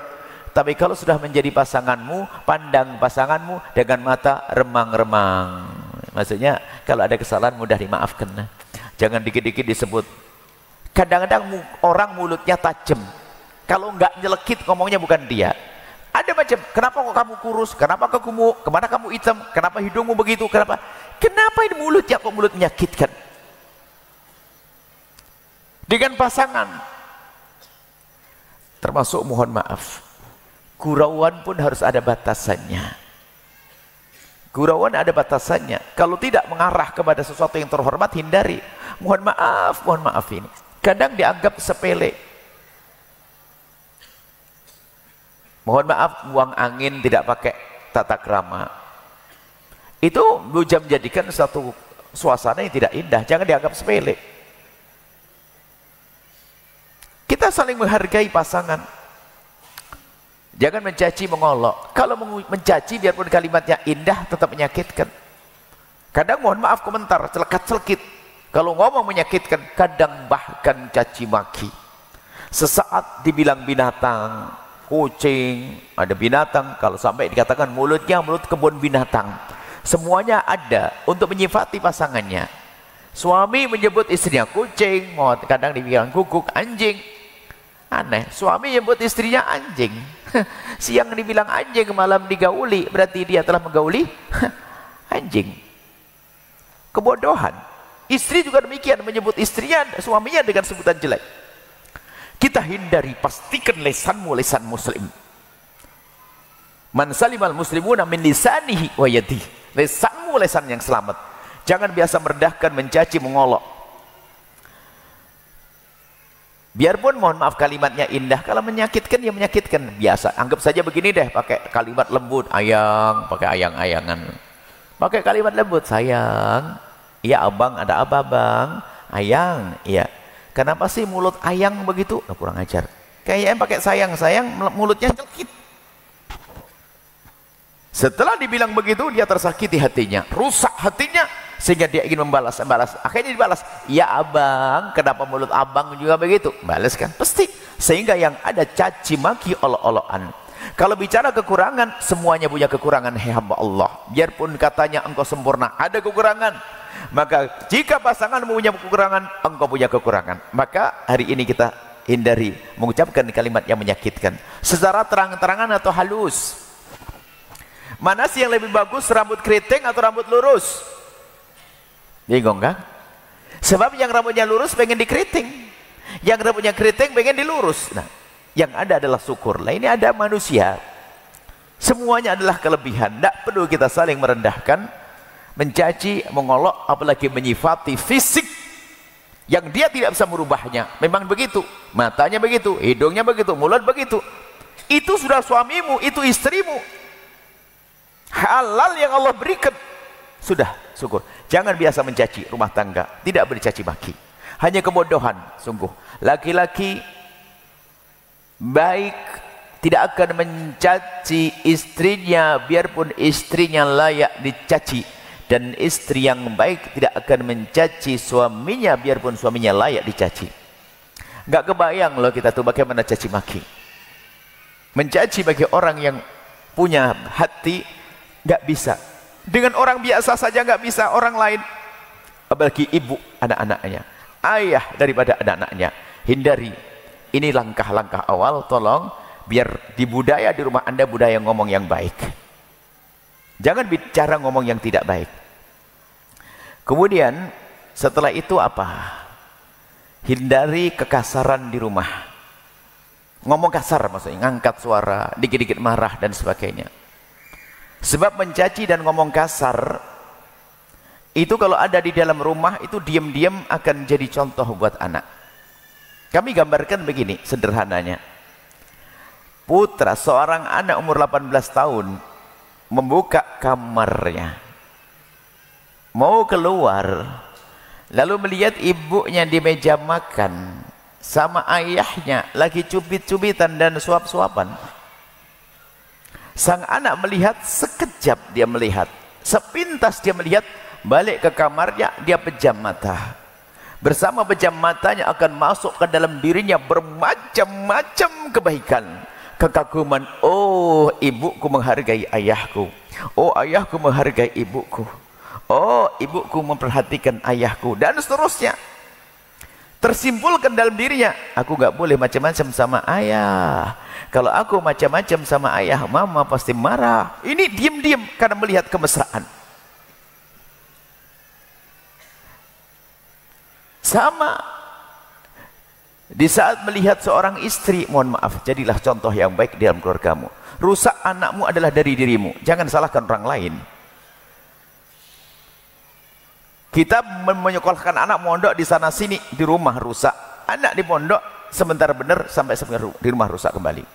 Tapi kalau sudah menjadi pasanganmu, pandang pasanganmu dengan mata remang-remang. Maksudnya kalau ada kesalahan mudah dimaafkan. Jangan dikit-dikit disebut. Kadang-kadang orang mulutnya tajam. Kalau enggak nyelekit ngomongnya bukan dia. Ada macam, kenapa kok kamu kurus? Kenapa kok gemuk? Kemana kamu hitam? Kenapa hidungmu begitu? Kenapa ini mulutnya kok mulut menyakitkan? Dengan pasangan. Termasuk mohon maaf. Gurauan pun harus ada batasannya. Gurauan ada batasannya. Kalau tidak mengarah kepada sesuatu yang terhormat, hindari. Mohon maaf ini. Kadang dianggap sepele. Mohon maaf, buang angin tidak pakai tata krama. Itu bisa menjadikan satu suasana yang tidak indah. Jangan dianggap sepele. Kita saling menghargai pasangan. Jangan mencaci mengolok. Kalau mencaci biarpun kalimatnya indah tetap menyakitkan. Kadang mohon maaf komentar celekat-celekit. Kalau ngomong menyakitkan, kadang bahkan caci maki. Sesaat dibilang binatang, kucing, ada binatang, kalau sampai dikatakan mulutnya mulut kebun binatang. Semuanya ada untuk menyifati pasangannya. Suami menyebut istrinya kucing, kadang dibilang guguk, anjing. Aneh, suami menyebut istrinya anjing. Siang dibilang anjing, malam digauli, berarti dia telah menggauli anjing. Kebodohan. Istri juga demikian, menyebut istrinya, suaminya dengan sebutan jelek. Kita hindari, pastikan lesanmu lesan muslim. Man salimal muslimuna min lisanihi wa yadihi. Lesanmu lesan yang selamat. Jangan biasa merendahkan, mencaci, mengolok. Biarpun mohon maaf kalimatnya indah, kalau menyakitkan ya menyakitkan. Biasa, anggap saja begini deh, pakai kalimat lembut, ayang, pakai ayang-ayangan. Pakai kalimat lembut, sayang. Iya abang, ada apa bang? Ayang, iya. Kenapa sih mulut ayang begitu? Nah, kurang ajar. Kayaknya pakai sayang-sayang, mulutnya celkit. Setelah dibilang begitu, dia tersakiti hatinya, rusak hatinya, sehingga dia ingin membalas. Akhirnya dibalas, ya abang, kenapa mulut abang juga begitu? Balas kan, pasti. Sehingga yang ada caci maki, olok-olokan. Kalau bicara kekurangan, semuanya punya kekurangan, hai hamba Allah. Biarpun katanya engkau sempurna, ada kekurangan. Maka jika pasangan punya kekurangan, engkau punya kekurangan. Maka hari ini kita hindari mengucapkan kalimat yang menyakitkan. Secara terang-terangan atau halus. Mana sih yang lebih bagus, rambut keriting atau rambut lurus? Bingung kan? Sebab yang rambutnya lurus pengen dikeriting, yang rambutnya keriting pengen dilurus. Nah, yang ada adalah syukur. Lah ini ada manusia, semuanya adalah kelebihan. Tidak perlu kita saling merendahkan, mencaci, mengolok, apalagi menyifati fisik yang dia tidak bisa merubahnya. Memang begitu, matanya begitu, hidungnya begitu, mulut begitu. Itu sudah suamimu, itu istrimu. Halal yang Allah berikan. Sudah, syukur. Jangan biasa mencaci rumah tangga, tidak bercaci maki. Hanya kebodohan, sungguh. Laki-laki baik tidak akan mencaci istrinya biarpun istrinya layak dicaci, dan istri yang baik tidak akan mencaci suaminya biarpun suaminya layak dicaci. Enggak kebayang loh kita tuh bagaimana caci maki. Mencaci bagi orang yang punya hati enggak bisa. Dengan orang biasa saja enggak bisa, orang lain, apalagi ibu anak-anaknya, ayah daripada anak-anaknya. Hindari. Ini langkah-langkah awal, tolong biar di budaya di rumah Anda budaya ngomong yang baik. Jangan bicara ngomong yang tidak baik. Kemudian setelah itu apa? Hindari kekasaran di rumah. Ngomong kasar maksudnya, ngangkat suara, dikit-dikit marah dan sebagainya. Sebab mencaci dan ngomong kasar itu kalau ada di dalam rumah itu diam-diam akan jadi contoh buat anak. Kami gambarkan begini sederhananya. Putra seorang anak umur 18 tahun membuka kamarnya, mau keluar, lalu melihat ibunya di meja makan sama ayahnya lagi cubit-cubitan dan suap-suapan. Sang anak melihat, sekejap dia melihat, sepintas dia melihat, balik ke kamarnya, dia pejam mata. Bersama pejam matanya akan masuk ke dalam dirinya bermacam-macam kebaikan. kekaguman, oh ibuku menghargai ayahku, oh ayahku menghargai ibuku, oh ibuku memperhatikan ayahku, dan seterusnya. Tersimpulkan dalam dirinya, aku gak boleh macam-macam sama ayah. Kalau aku macam-macam sama ayah, mama pasti marah. Ini diam-diam karena melihat kemesraan. Sama di saat melihat seorang istri, mohon maaf, jadilah contoh yang baik di dalam keluargamu. Rusak anakmu adalah dari dirimu, jangan salahkan orang lain. Kita menyekolahkan anak mondok di sana sini, di rumah rusak. Anak di pondok sebentar benar, sampai di rumah rusak kembali.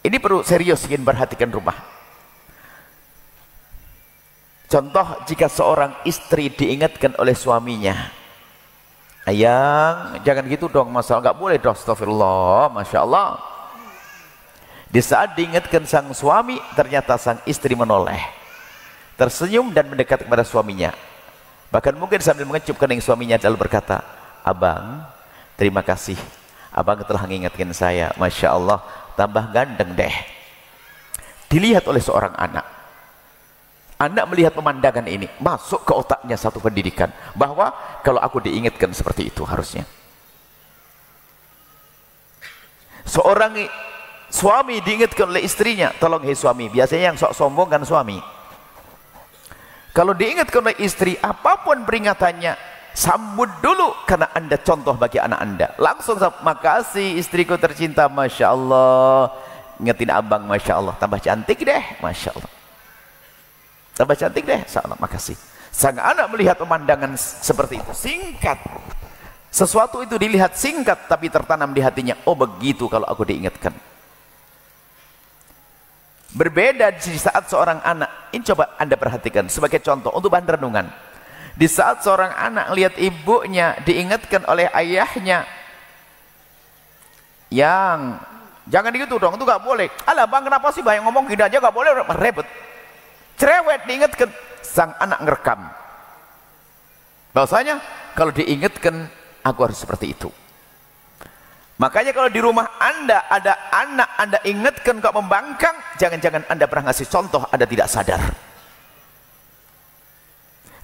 Ini perlu serius ingin perhatikan rumah. Contoh, jika seorang istri diingatkan oleh suaminya, ayang jangan gitu dong, masalah nggak boleh dong, astagfirullah, masya Allah. Di saat diingatkan sang suami, ternyata sang istri menoleh, tersenyum dan mendekat kepada suaminya. Bahkan mungkin sambil mengecup kening suaminya lalu berkata, abang terima kasih, abang telah mengingatkan saya, masya Allah, tambah gandeng deh. Dilihat oleh seorang anak. Anak melihat pemandangan ini, masuk ke otaknya satu pendidikan, bahwa kalau aku diingatkan seperti itu harusnya. Seorang suami diingatkan oleh istrinya, tolong hei suami, biasanya yang sok sombong kan suami. Kalau diingatkan oleh istri, apapun peringatannya, sambut dulu, karena anda contoh bagi anak anda. Langsung, makasih istriku tercinta, masya Allah, ingetin abang, masya Allah, tambah cantik deh, masya Allah, tambah cantik deh, insya Allah, makasih. Sang anak melihat pemandangan seperti itu, singkat, sesuatu itu dilihat singkat, tapi tertanam di hatinya, oh begitu kalau aku diingatkan. Berbeda di saat seorang anak, ini coba anda perhatikan sebagai contoh untuk bahan renungan. Di saat seorang anak lihat ibunya diingatkan oleh ayahnya, yang jangan gitu dong, itu gak boleh. Alah bang, kenapa sih banyak ngomong gini aja gak boleh, ribet. Cerewet diingatkan, sang anak ngerekam. Bahwasanya kalau diingatkan, aku harus seperti itu. Makanya kalau di rumah anda ada anak, anda ingatkan kok membangkang, jangan-jangan anda pernah ngasih contoh, anda tidak sadar.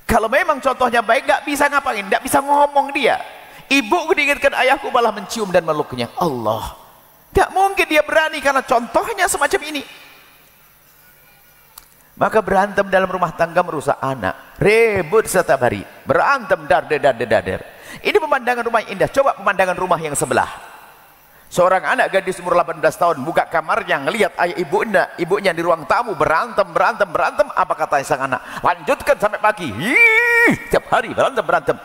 Kalau memang contohnya baik, gak bisa ngapain, gak bisa ngomong dia. Ibu diingatkan, ayahku malah mencium dan meluknya. Allah, gak mungkin dia berani karena contohnya semacam ini. Maka berantem dalam rumah tangga merusak anak, ribut setiap hari, berantem dar. Ini pemandangan rumah yang indah. Coba pemandangan rumah yang sebelah. Seorang anak gadis umur 18 tahun buka kamarnya, ngelihat ayah ibunya di ruang tamu berantem. Apa kata sang anak? Lanjutkan sampai pagi. Tiap hari berantem.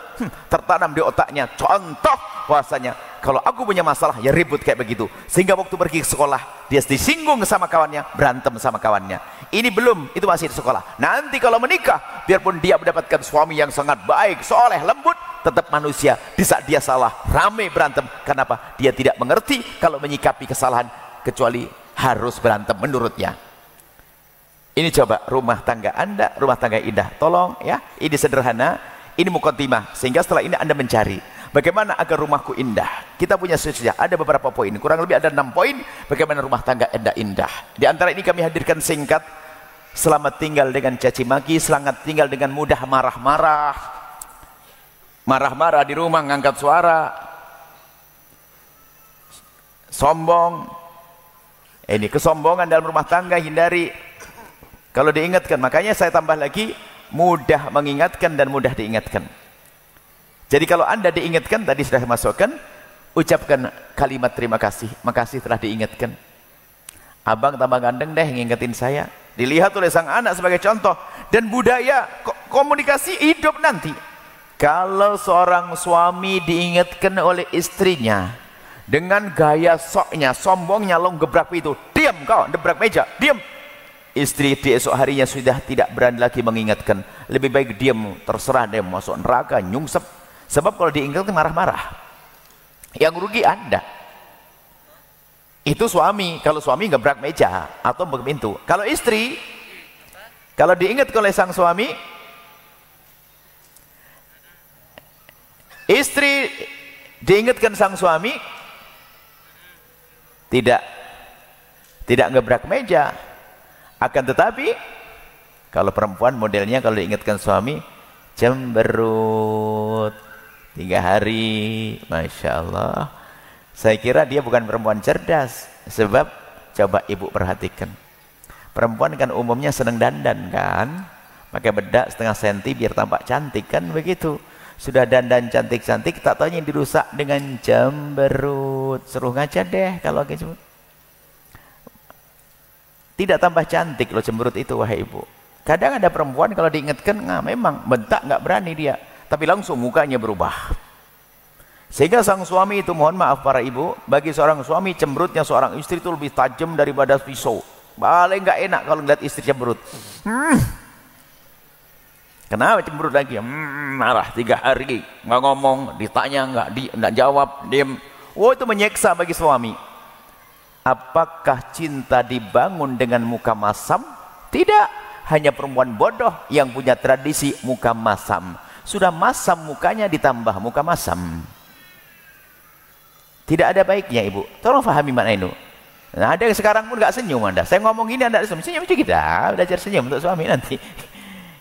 Tertanam di otaknya contoh bahwasanya kalau aku punya masalah ya ribut kayak begitu. Sehingga waktu pergi ke sekolah dia disinggung sama kawannya, berantem sama kawannya. Ini belum, itu masih di sekolah. Nanti kalau menikah, biarpun dia mendapatkan suami yang sangat baik, soleh, lembut, tetap manusia. Di saat dia salah, rame berantem. Kenapa? Dia tidak mengerti kalau menyikapi kesalahan, kecuali harus berantem menurutnya. Ini coba rumah tangga anda, rumah tangga indah. Tolong ya, ini sederhana, ini mukaddimah. Sehingga setelah ini anda mencari bagaimana agar rumahku indah. Kita punya sesuatu, ada beberapa poin, kurang lebih ada 6 poin bagaimana rumah tangga anda indah. Di antara ini kami hadirkan singkat. Selamat tinggal dengan caci maki, selamat tinggal dengan mudah marah-marah di rumah, ngangkat suara, sombong. Ini kesombongan dalam rumah tangga hindari. Kalau diingatkan, makanya saya tambah lagi, mudah mengingatkan dan mudah diingatkan. Jadi kalau anda diingatkan, tadi sudah saya masukkan, ucapkan kalimat terima kasih, makasih telah diingatkan. Abang tambah gandeng deh ngingetin saya. Dilihat oleh sang anak sebagai contoh. Dan budaya komunikasi hidup nanti. Kalau seorang suami diingatkan oleh istrinya dengan gaya soknya, sombongnya, lo gebrak itu, diam kau, gebrak meja, diam. Istri di esok harinya sudah tidak berani lagi mengingatkan, lebih baik diam, terserah dia masuk neraka, nyungsep. Sebab kalau diingatkan marah-marah, yang rugi anda. Itu suami. Kalau suami gebrak meja atau pintu. Kalau istri, kalau diingatkan oleh sang suami, istri diingatkan sang suami, tidak tidak ngebrak meja. Akan tetapi kalau perempuan modelnya kalau diingatkan suami cemberut 3 hari, Masya Allah. Saya kira dia bukan perempuan cerdas. Sebab coba ibu perhatikan, perempuan kan umumnya senang dandan kan, pakai bedak setengah senti biar tampak cantik kan begitu. Sudah dandan cantik-cantik, tak taunya dirusak dengan cemberut. Suruh ngaca deh kalau gitu. Tidak tambah cantik loh cemberut itu, wahai ibu. Kadang ada perempuan kalau diingatkan, nah memang bentak nggak berani dia, tapi langsung mukanya berubah. Sehingga sang suami itu, mohon maaf para ibu, bagi seorang suami cemberutnya seorang istri itu lebih tajam daripada pisau. Paling nggak enak kalau ngeliat istri cemberut. Kenapa cemberut lagi? Marah 3 hari, nggak ngomong, ditanya nggak jawab, diam. Oh, itu menyiksa bagi suami. Apakah cinta dibangun dengan muka masam? Tidak, hanya perempuan bodoh yang punya tradisi muka masam. Sudah masam mukanya ditambah muka masam. Tidak ada baiknya ibu. Tolong fahami makna itu. Nah, ada yang sekarang pun nggak senyum Anda. Saya ngomong gini Anda senyum aja kita. Belajar senyum untuk suami nanti.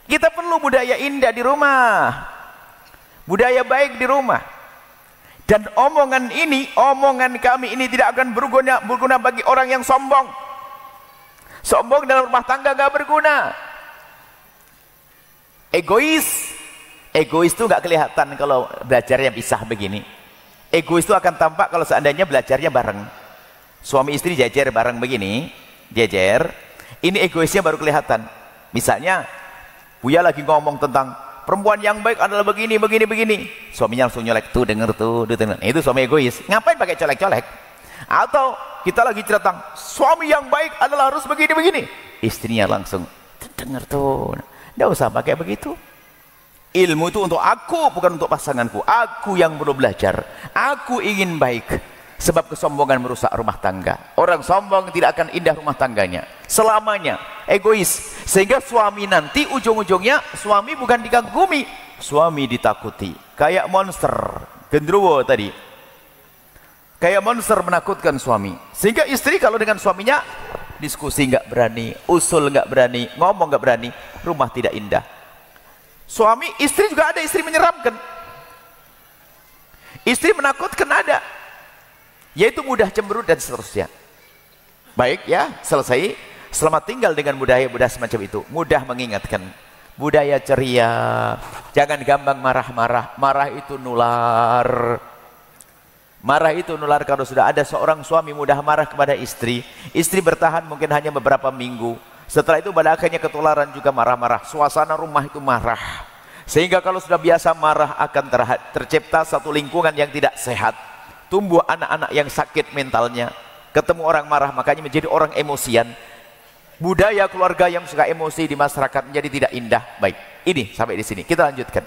Kita perlu budaya indah di rumah. Budaya baik di rumah. Dan omongan ini, omongan kami ini tidak akan berguna bagi orang yang sombong. Sombong dalam rumah tangga gak berguna. Egois itu gak kelihatan kalau belajarnya pisah begini. Egois itu akan tampak kalau seandainya belajarnya bareng. Suami istri jajar bareng begini, jajar. Ini egoisnya baru kelihatan. Misalnya, Buya lagi ngomong tentang perempuan yang baik adalah begini. Suaminya langsung nyolek, tuh denger. Itu suami egois. Ngapain pakai colek-colek? Atau kita lagi cerita, suami yang baik adalah harus begini. Istrinya langsung, denger tuh. Nggak usah pakai begitu. Ilmu itu untuk aku, bukan untuk pasanganku. Aku yang perlu belajar. Aku ingin baik. Sebab kesombongan merusak rumah tangga. Orang sombong tidak akan indah rumah tangganya. Selamanya egois. Sehingga suami nanti ujung-ujungnya suami bukan dikagumi, suami ditakuti. Kayak monster, genderuwo tadi. Kayak monster menakutkan suami. Sehingga istri kalau dengan suaminya diskusi nggak berani, usul nggak berani, ngomong nggak berani, rumah tidak indah. Suami, istri juga ada istri menyeramkan. Istri menakutkan ada. Yaitu mudah cemberut dan seterusnya. Baik ya, selesai. Selamat tinggal dengan budaya-budaya semacam itu. Mudah mengingatkan. Budaya ceria. Jangan gampang marah-marah. Marah itu nular. Marah itu nular. Kalau sudah ada seorang suami mudah marah kepada istri, istri bertahan mungkin hanya beberapa minggu. Setelah itu pada akhirnya ketularan juga marah-marah. Suasana rumah itu marah. Sehingga kalau sudah biasa marah akan tercipta satu lingkungan yang tidak sehat. Tumbuh anak-anak yang sakit mentalnya. Ketemu orang marah makanya menjadi orang emosian. Budaya keluarga yang suka emosi di masyarakat menjadi tidak indah. Baik, ini sampai di sini. Kita lanjutkan.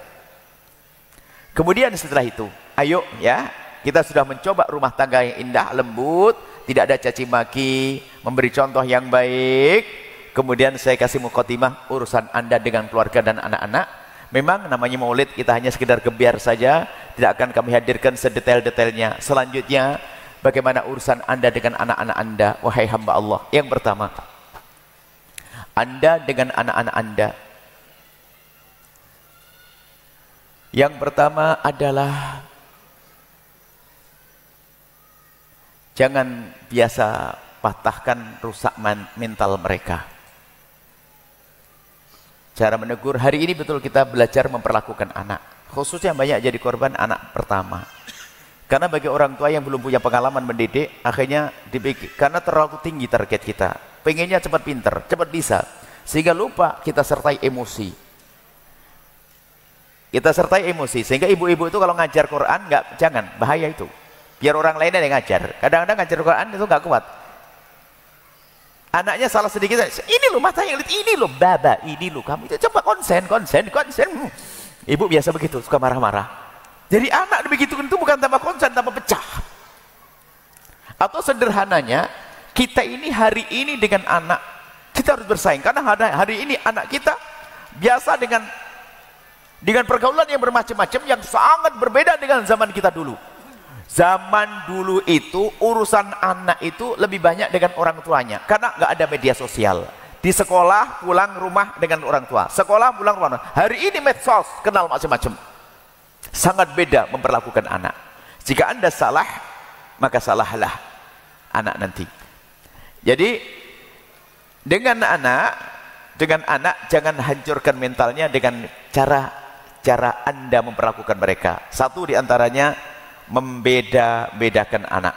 Kemudian setelah itu, ayo ya, kita sudah mencoba rumah tangga yang indah, lembut, tidak ada caci maki, memberi contoh yang baik. Kemudian saya kasih mukhatimah urusan Anda dengan keluarga dan anak-anak. Memang namanya maulid, kita hanya sekedar gebiar saja, tidak akan kami hadirkan sedetail-detailnya. Selanjutnya, bagaimana urusan Anda dengan anak-anak Anda, wahai hamba Allah. Yang pertama, Anda dengan anak-anak Anda. Yang pertama adalah jangan biasa patahkan, rusak mental mereka. Cara menegur, hari ini betul kita belajar memperlakukan anak. Khususnya banyak jadi korban anak pertama. Karena bagi orang tua yang belum punya pengalaman mendidik, akhirnya karena terlalu tinggi target kita. Pengennya cepat pinter, cepat bisa. Sehingga lupa kita sertai emosi. Kita sertai emosi. Sehingga ibu-ibu itu kalau ngajar Quran, jangan, bahaya itu. Biar orang lain yang ngajar. Kadang-kadang ngajar Quran itu nggak kuat. Anaknya salah sedikit, ini loh matanya, ini loh baba, ini loh kamu itu coba konsen. Ibu biasa begitu, suka marah-marah. Jadi anak begitu itu bukan tambah konsen, tambah pecah. Atau sederhananya, kita ini hari ini dengan anak, kita harus bersaing. Karena hari ini anak kita biasa dengan pergaulan yang bermacam-macam yang sangat berbeda dengan zaman kita dulu. Zaman dulu itu urusan anak itu lebih banyak dengan orang tuanya karena nggak ada media sosial. Di sekolah pulang rumah dengan orang tua, sekolah pulang rumah. Hari ini medsos, kenal macam-macam. Sangat beda memperlakukan anak. Jika Anda salah, maka salahlah anak nanti. Jadi dengan anak jangan hancurkan mentalnya dengan cara Anda memperlakukan mereka. Satu diantaranya membeda-bedakan anak.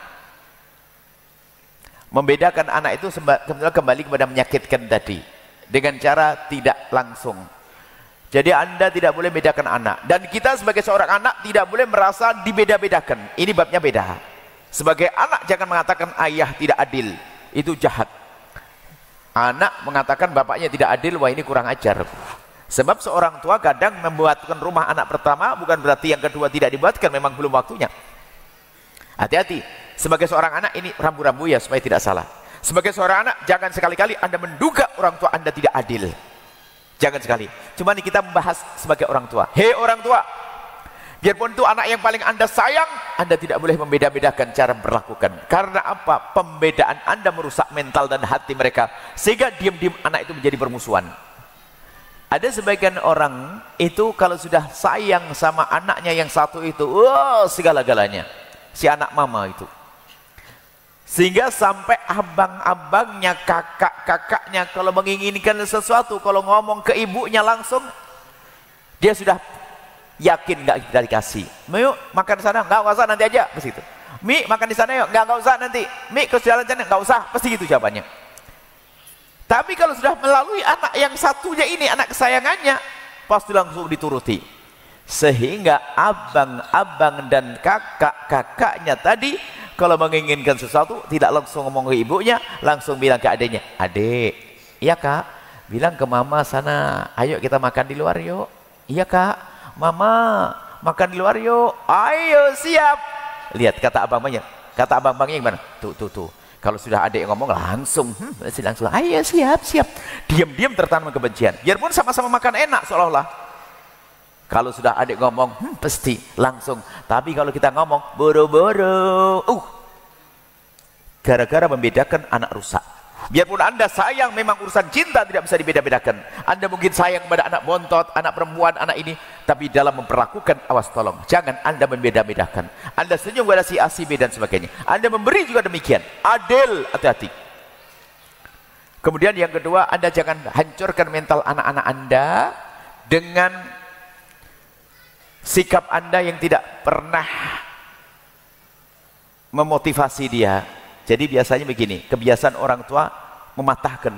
Membedakan anak itu kembali kepada menyakitkan tadi dengan cara tidak langsung. Jadi Anda tidak boleh bedakan anak, dan kita sebagai seorang anak tidak boleh merasa dibeda-bedakan. Ini babnya beda. Sebagai anak jangan mengatakan ayah tidak adil, itu jahat. Anak mengatakan bapaknya tidak adil, wah ini kurang ajar. Sebab seorang tua kadang membuatkan rumah anak pertama bukan berarti yang kedua tidak dibuatkan, memang belum waktunya. Hati-hati. Sebagai seorang anak ini rambu-rambu ya supaya tidak salah. Sebagai seorang anak jangan sekali-kali Anda menduga orang tua Anda tidak adil. Jangan sekali. Cuma kita membahas sebagai orang tua. Hei orang tua, biarpun itu anak yang paling Anda sayang, Anda tidak boleh membeda-bedakan cara berlakukan. Karena apa? Pembedaan Anda merusak mental dan hati mereka, sehingga diam-diam anak itu menjadi bermusuhan. Ada sebagian orang itu kalau sudah sayang sama anaknya yang satu itu, segala-galanya. Si anak mama itu. Sehingga sampai abang-abangnya, kakak-kakaknya kalau menginginkan sesuatu, kalau ngomong ke ibunya langsung, dia sudah yakin nggak kita dikasih. Yuk makan di sana, nggak usah nanti aja, pasti itu. Mi makan di sana yuk, nggak usah nanti. Mi ke jalan-jalan, nggak usah, pasti gitu jawabannya. Tapi kalau sudah melalui anak yang satunya ini, anak kesayangannya, pasti langsung dituruti. Sehingga abang-abang dan kakak-kakaknya tadi kalau menginginkan sesuatu tidak langsung ngomong ke ibunya, langsung bilang ke adiknya, adik, iya kak, bilang ke mama sana, ayo kita makan di luar yuk. Iya kak, mama makan di luar yuk, ayo siap. Lihat kata abang-abangnya gimana? Tuh. Kalau sudah adik ngomong langsung ayo siap. Diam-diam tertanam kebencian, biarpun sama-sama makan enak seolah-olah. Kalau sudah adik ngomong, pasti langsung. Tapi kalau kita ngomong, boro-boro, gara-gara membedakan anak rusak. Biarpun Anda sayang, memang urusan cinta tidak bisa dibeda-bedakan. Anda mungkin sayang kepada anak bontot, anak perempuan, anak ini, tapi dalam memperlakukan, awas tolong, jangan Anda membeda-bedakan. Anda senyum kepada si A, si B dan sebagainya. Anda memberi juga demikian. Adil, hati-hati. Kemudian yang kedua, Anda jangan hancurkan mental anak-anak Anda dengan sikap Anda yang tidak pernah memotivasi dia. Jadi biasanya begini, kebiasaan orang tua mematahkan.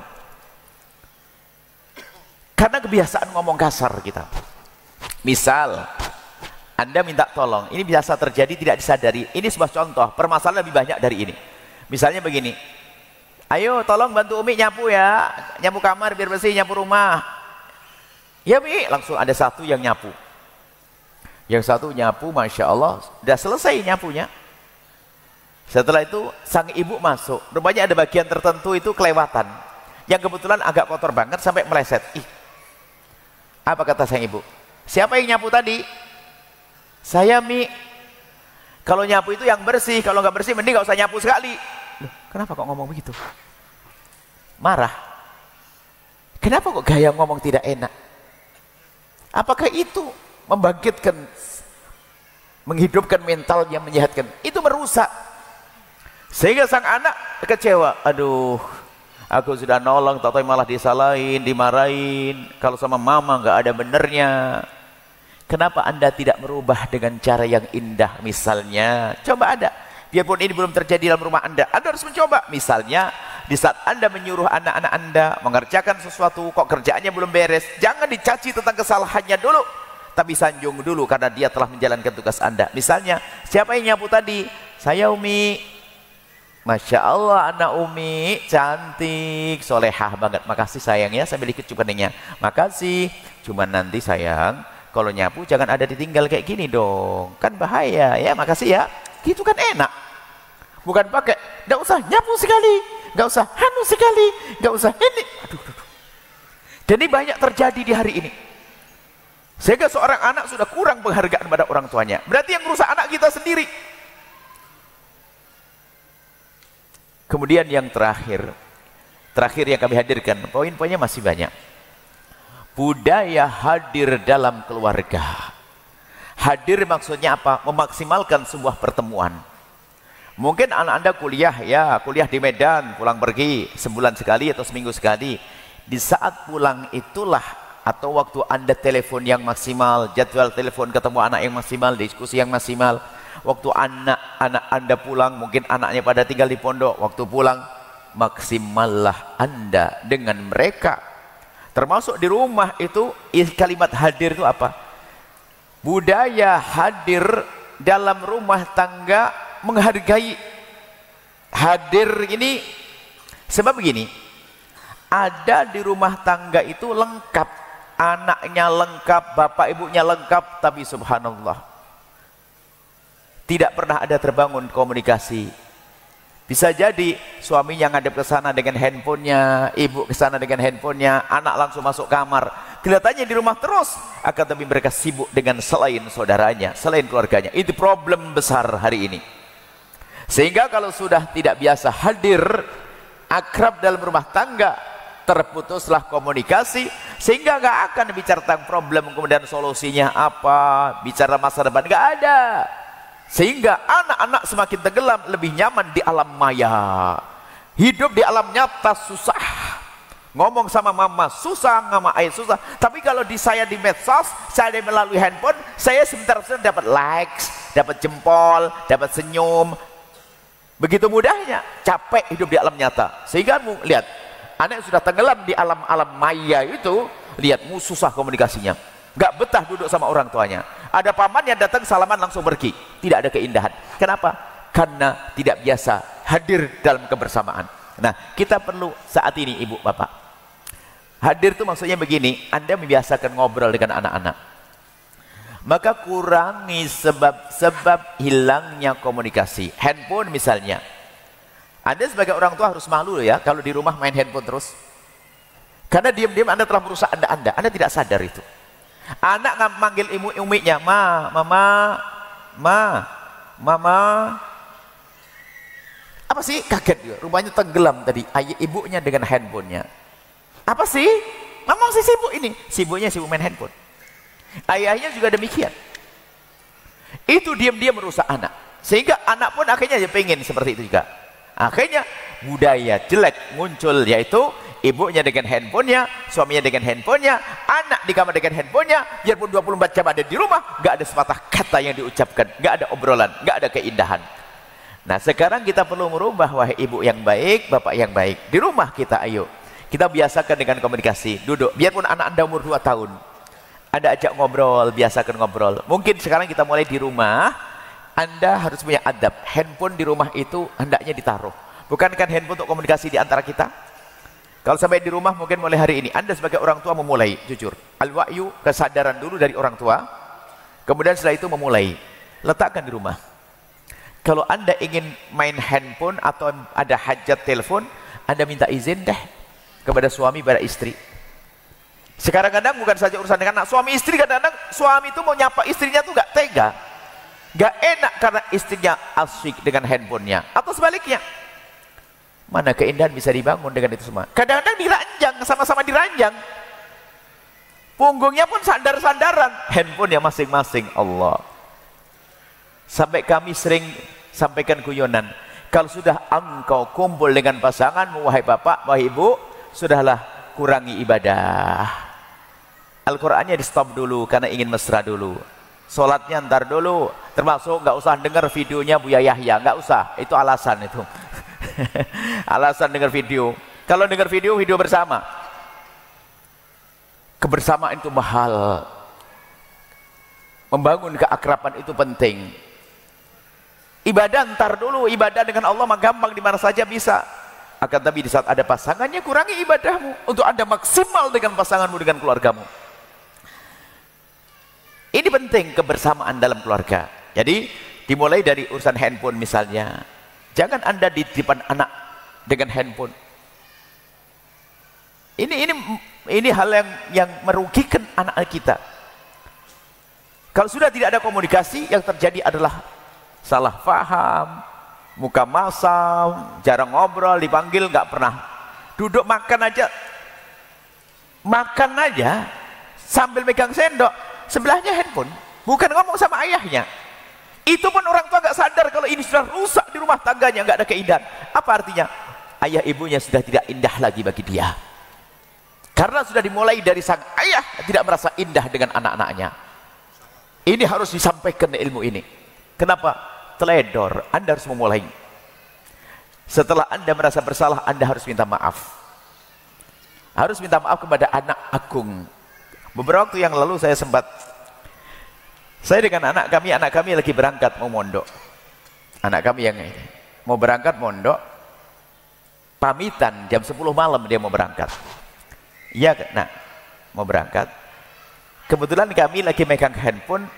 Karena kebiasaan ngomong kasar kita. Misal, Anda minta tolong, ini biasa terjadi tidak disadari. Ini sebuah contoh, permasalahan lebih banyak dari ini. Misalnya begini, ayo tolong bantu Umi nyapu ya, nyapu kamar biar bersih, nyapu rumah. Ya Mi, langsung ada satu yang nyapu. Yang satu nyapu, Masya Allah, sudah selesai nyapunya. Setelah itu, sang ibu masuk. Rupanya ada bagian tertentu itu kelewatan. Yang kebetulan agak kotor banget sampai meleset. Apa kata sang ibu? Siapa yang nyapu tadi? Saya Mi. Kalau nyapu itu yang bersih, kalau nggak bersih mending nggak usah nyapu sekali. Loh, kenapa kok ngomong begitu? Marah. Kenapa kok gaya ngomong tidak enak? Apakah itu membangkitkan, menghidupkan mental yang menyehatkan? Itu merusak. Sehingga sang anak kecewa. Aduh, aku sudah nolong, tapi malah disalahin, dimarahin. Kalau sama mama nggak ada benernya. Kenapa Anda tidak merubah dengan cara yang indah? Misalnya, coba ada. Biarpun ini belum terjadi dalam rumah Anda harus mencoba. Misalnya, di saat Anda menyuruh anak-anak Anda mengerjakan sesuatu, kok kerjaannya belum beres, jangan dicaci tentang kesalahannya dulu, tapi sanjung dulu karena dia telah menjalankan tugas Anda. Misalnya, siapa yang nyapu tadi? Saya Umi. Masya Allah anak Umi, cantik, solehah banget. Makasih sayang ya, sambil ikut cukannya. Makasih. Cuman nanti sayang, kalau nyapu jangan ada ditinggal kayak gini dong. Kan bahaya ya, makasih ya. Gitu kan enak. Bukan pakai, nggak usah nyapu sekali, nggak usah hanu sekali, nggak usah ini. Aduh. Dan ini banyak terjadi di hari ini. Sehingga seorang anak sudah kurang penghargaan pada orang tuanya. Berarti yang merusak anak kita sendiri. Kemudian yang terakhir yang kami hadirkan, poin-poinnya masih banyak. Budaya hadir dalam keluarga. Hadir maksudnya apa? Memaksimalkan sebuah pertemuan. Mungkin anak Anda kuliah, ya kuliah di Medan, pulang pergi sebulan sekali atau seminggu sekali. Di saat pulang itulah, atau waktu Anda telepon yang maksimal, jadwal telepon ketemu anak yang maksimal, diskusi yang maksimal. Waktu anak-anak Anda pulang, mungkin anaknya pada tinggal di pondok, waktu pulang, maksimallah Anda dengan mereka. Termasuk di rumah itu, kalimat hadir itu apa? Budaya hadir dalam rumah tangga, menghargai. Hadir ini sebab begini, ada di rumah tangga itu lengkap, anaknya lengkap, bapak ibunya lengkap, tapi subhanallah tidak pernah ada terbangun komunikasi. Bisa jadi suaminya ngadep ke sana dengan handphonenya, ibu ke sana dengan handphonenya, anak langsung masuk kamar. Kelihatannya di rumah terus, akan tapi mereka sibuk dengan selain saudaranya, selain keluarganya. Itu problem besar hari ini. Sehingga kalau sudah tidak biasa hadir, akrab dalam rumah tangga, terputuslah komunikasi, sehingga nggak akan bicara tentang problem kemudian solusinya apa, bicara masa depan, nggak ada. Sehingga anak-anak semakin tenggelam, lebih nyaman di alam maya. Hidup di alam nyata susah. Ngomong sama mama susah, sama ayah susah. Tapi kalau di saya di medsos, saya melalui handphone, saya sebentar-sebentar dapat likes, dapat jempol, dapat senyum. Begitu mudahnya, capek hidup di alam nyata. Sehingga lihat, anak yang sudah tenggelam di alam-alam maya itu, lihat susah komunikasinya. Gak betah duduk sama orang tuanya. Ada paman yang datang salaman langsung pergi, tidak ada keindahan. Kenapa? Karena tidak biasa hadir dalam kebersamaan. Nah, kita perlu saat ini ibu bapak hadir itu maksudnya begini, Anda membiasakan ngobrol dengan anak-anak, maka kurangi sebab hilangnya komunikasi. Handphone misalnya, Anda sebagai orang tua harus malu ya kalau di rumah main handphone terus, karena diam-diam Anda telah merusak Anda tidak sadar itu. Anak nggak manggil uminya, mama, apa sih? Kaget dia, rumahnya tenggelam tadi, ibunya dengan handphonenya. Apa sih? Mama masih sibuk ini, sibuknya sibuk main handphone. Ayahnya juga demikian. Itu diam-diam merusak anak, sehingga anak pun akhirnya dia pengen seperti itu juga. Akhirnya budaya jelek muncul, yaitu ibunya dengan handphonenya, suaminya dengan handphonenya, anak di kamar dengan handphonenya, biarpun 24 jam ada di rumah, gak ada sepatah kata yang diucapkan, gak ada obrolan, gak ada keindahan. Nah sekarang kita perlu merubah, wahai ibu yang baik, bapak yang baik. Di rumah kita, ayo kita biasakan dengan komunikasi, duduk, biarpun anak Anda umur 2 tahun, Anda ajak ngobrol, biasakan ngobrol. Mungkin sekarang kita mulai di rumah, Anda harus punya adab. Handphone di rumah itu hendaknya ditaruh. Bukankah handphone untuk komunikasi di antara kita? Kalau sampai di rumah, mungkin mulai hari ini Anda sebagai orang tua memulai, jujur, al-wa'yu, kesadaran dulu dari orang tua, kemudian setelah itu memulai letakkan di rumah. Kalau Anda ingin main handphone atau ada hajat telepon, Anda minta izin deh kepada suami, pada istri. Sekarang kadang bukan saja urusan dengan anak, suami istri, kadang-kadang suami itu mau nyapa istrinya tuh gak tega, gak enak karena istrinya asyik dengan handphonenya, atau sebaliknya. Mana keindahan bisa dibangun dengan itu semua? Kadang-kadang diranjang, sama-sama diranjang, punggungnya pun sandar-sandaran, handphone ya masing-masing. Allah, sampai kami sering sampaikan guyonan, kalau sudah engkau kumpul dengan pasanganmu, wahai bapak, wahai ibu, sudahlah kurangi ibadah. Al-Qur'annya di stop dulu karena ingin mesra dulu, sholatnya ntar dulu, termasuk nggak usah dengar videonya Buya Yahya, nggak usah, itu alasan itu. Alasan dengar video. Kalau dengar video bersama. Kebersamaan itu mahal. Membangun keakraban itu penting. Ibadah ntar dulu, ibadah dengan Allah mah gampang, di mana saja bisa. Akan tapi di saat ada pasangannya, kurangi ibadahmu untuk Anda maksimal dengan pasanganmu, dengan keluargamu. Ini penting, kebersamaan dalam keluarga. Jadi dimulai dari urusan handphone misalnya. Jangan Anda di depan anak dengan handphone. Ini hal yang merugikan anak kita. Kalau sudah tidak ada komunikasi, yang terjadi adalah salah paham, muka masam, jarang ngobrol, dipanggil nggak pernah. Duduk makan aja sambil megang sendok, sebelahnya handphone, bukan ngomong sama ayahnya. Itu pun orang tua nggak sadar kalau ini sudah rusak di rumah tangganya, nggak ada keindahan. Apa artinya? Ayah ibunya sudah tidak indah lagi bagi dia, karena sudah dimulai dari sang ayah tidak merasa indah dengan anak-anaknya. Ini harus disampaikan ilmu ini. Kenapa? Teledor. Anda harus memulai. Setelah Anda merasa bersalah, Anda harus minta maaf. Harus minta maaf kepada anak agung. Beberapa waktu yang lalu saya dengan anak kami lagi berangkat mau mondok. Anak kami yang ini mau berangkat mondok, pamitan jam 10 malam dia mau berangkat. Iya, nah mau berangkat. Kebetulan kami lagi megang handphone,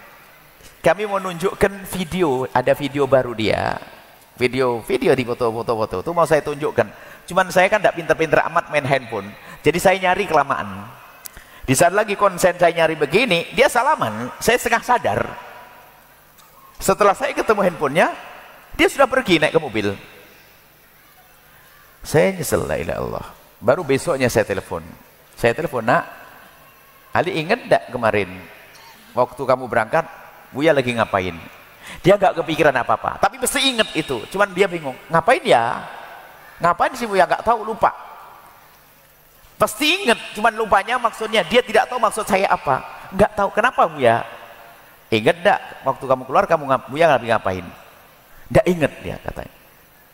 kami mau nunjukkan video, ada video baru dia, video di foto-foto itu mau saya tunjukkan. Cuman saya kan tidak pinter-pinter amat main handphone, jadi saya nyari kelamaan. Di saat lagi konsen saya nyari begini, dia salaman, saya setengah sadar. Setelah saya ketemu handphonenya, dia sudah pergi naik ke mobil. Saya nyesel, la ilaha illallah. Baru besoknya saya telepon, nak, Ali ingat tidak kemarin waktu kamu berangkat Buya lagi ngapain? Dia gak kepikiran apa-apa, tapi mesti ingat itu. Cuman dia bingung, ngapain ya? Ngapain sih Buya? Gak tahu, lupa. Pasti ingat, cuman lupanya maksudnya dia tidak tahu maksud saya apa. Gak tahu kenapa Buya. Ingat tidak waktu kamu keluar Buya lagi ngapain? Tidak ingat dia katanya.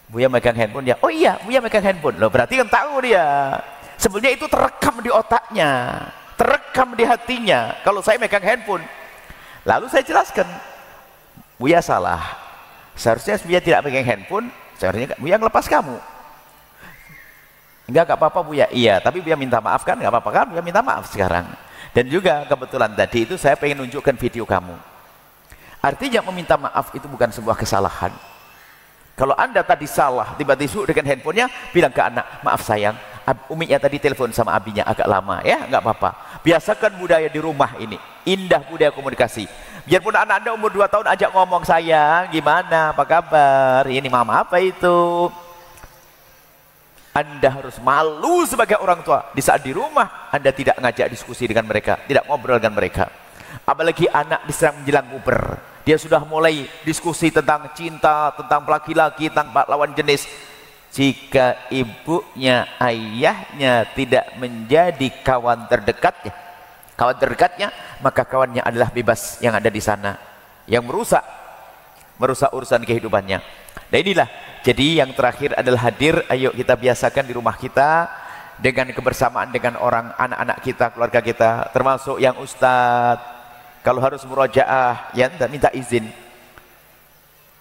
Buya megang handphone dia. Oh iya, Buya megang handphone. Loh berarti kan tahu dia. Sebenarnya itu terekam di otaknya, terekam di hatinya. Kalau saya megang handphone, lalu saya jelaskan, Buya salah. Seharusnya Buya tidak megang handphone, seharusnya Buya ngelepas kamu. Enggak apa-apa Buya. Iya, tapi Buya minta maaf kan? Enggak apa-apa kan? Buya minta maaf sekarang. Dan juga kebetulan tadi itu saya pengen nunjukkan video kamu. Artinya meminta maaf itu bukan sebuah kesalahan. Kalau Anda tadi salah, tiba-tiba dengan handphonenya bilang ke anak, maaf sayang, uminya tadi telepon sama abinya agak lama ya, enggak apa-apa. Biasakan budaya di rumah ini, indah budaya komunikasi. Biarpun anak Anda umur 2 tahun ajak ngomong, sayang gimana, apa kabar, ini mama apa itu. Anda harus malu sebagai orang tua. Di saat di rumah Anda tidak ngajak diskusi dengan mereka, tidak ngobrol dengan mereka. Apalagi anak diserang menjelang puber, dia sudah mulai diskusi tentang cinta, tentang laki-laki, tentang lawan jenis. Jika ibunya, ayahnya tidak menjadi kawan terdekatnya, maka kawannya adalah bebas yang ada di sana, yang merusak urusan kehidupannya. Nah inilah, jadi yang terakhir adalah hadir. Ayo kita biasakan di rumah kita dengan kebersamaan dengan orang, anak-anak kita, keluarga kita, termasuk yang ustadz. Kalau harus murojaah, ya minta izin.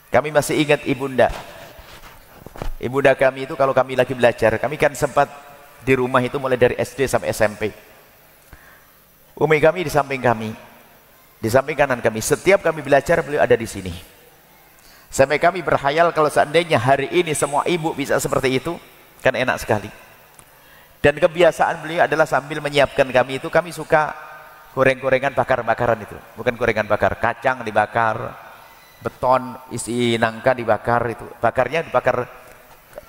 Kami masih ingat ibunda kami itu kalau kami lagi belajar, kami kan sempat di rumah itu mulai dari SD sampai SMP. Umi kami di samping kanan kami. Setiap kami belajar beliau ada di sini. Sampai kami berhayal kalau seandainya hari ini semua ibu bisa seperti itu, kan enak sekali. Dan kebiasaan beliau adalah sambil menyiapkan kami itu, kami suka goreng-gorengan, bakar-bakaran itu. Bukan gorengan bakar, kacang dibakar, beton isi nangka dibakar itu. Bakarnya dibakar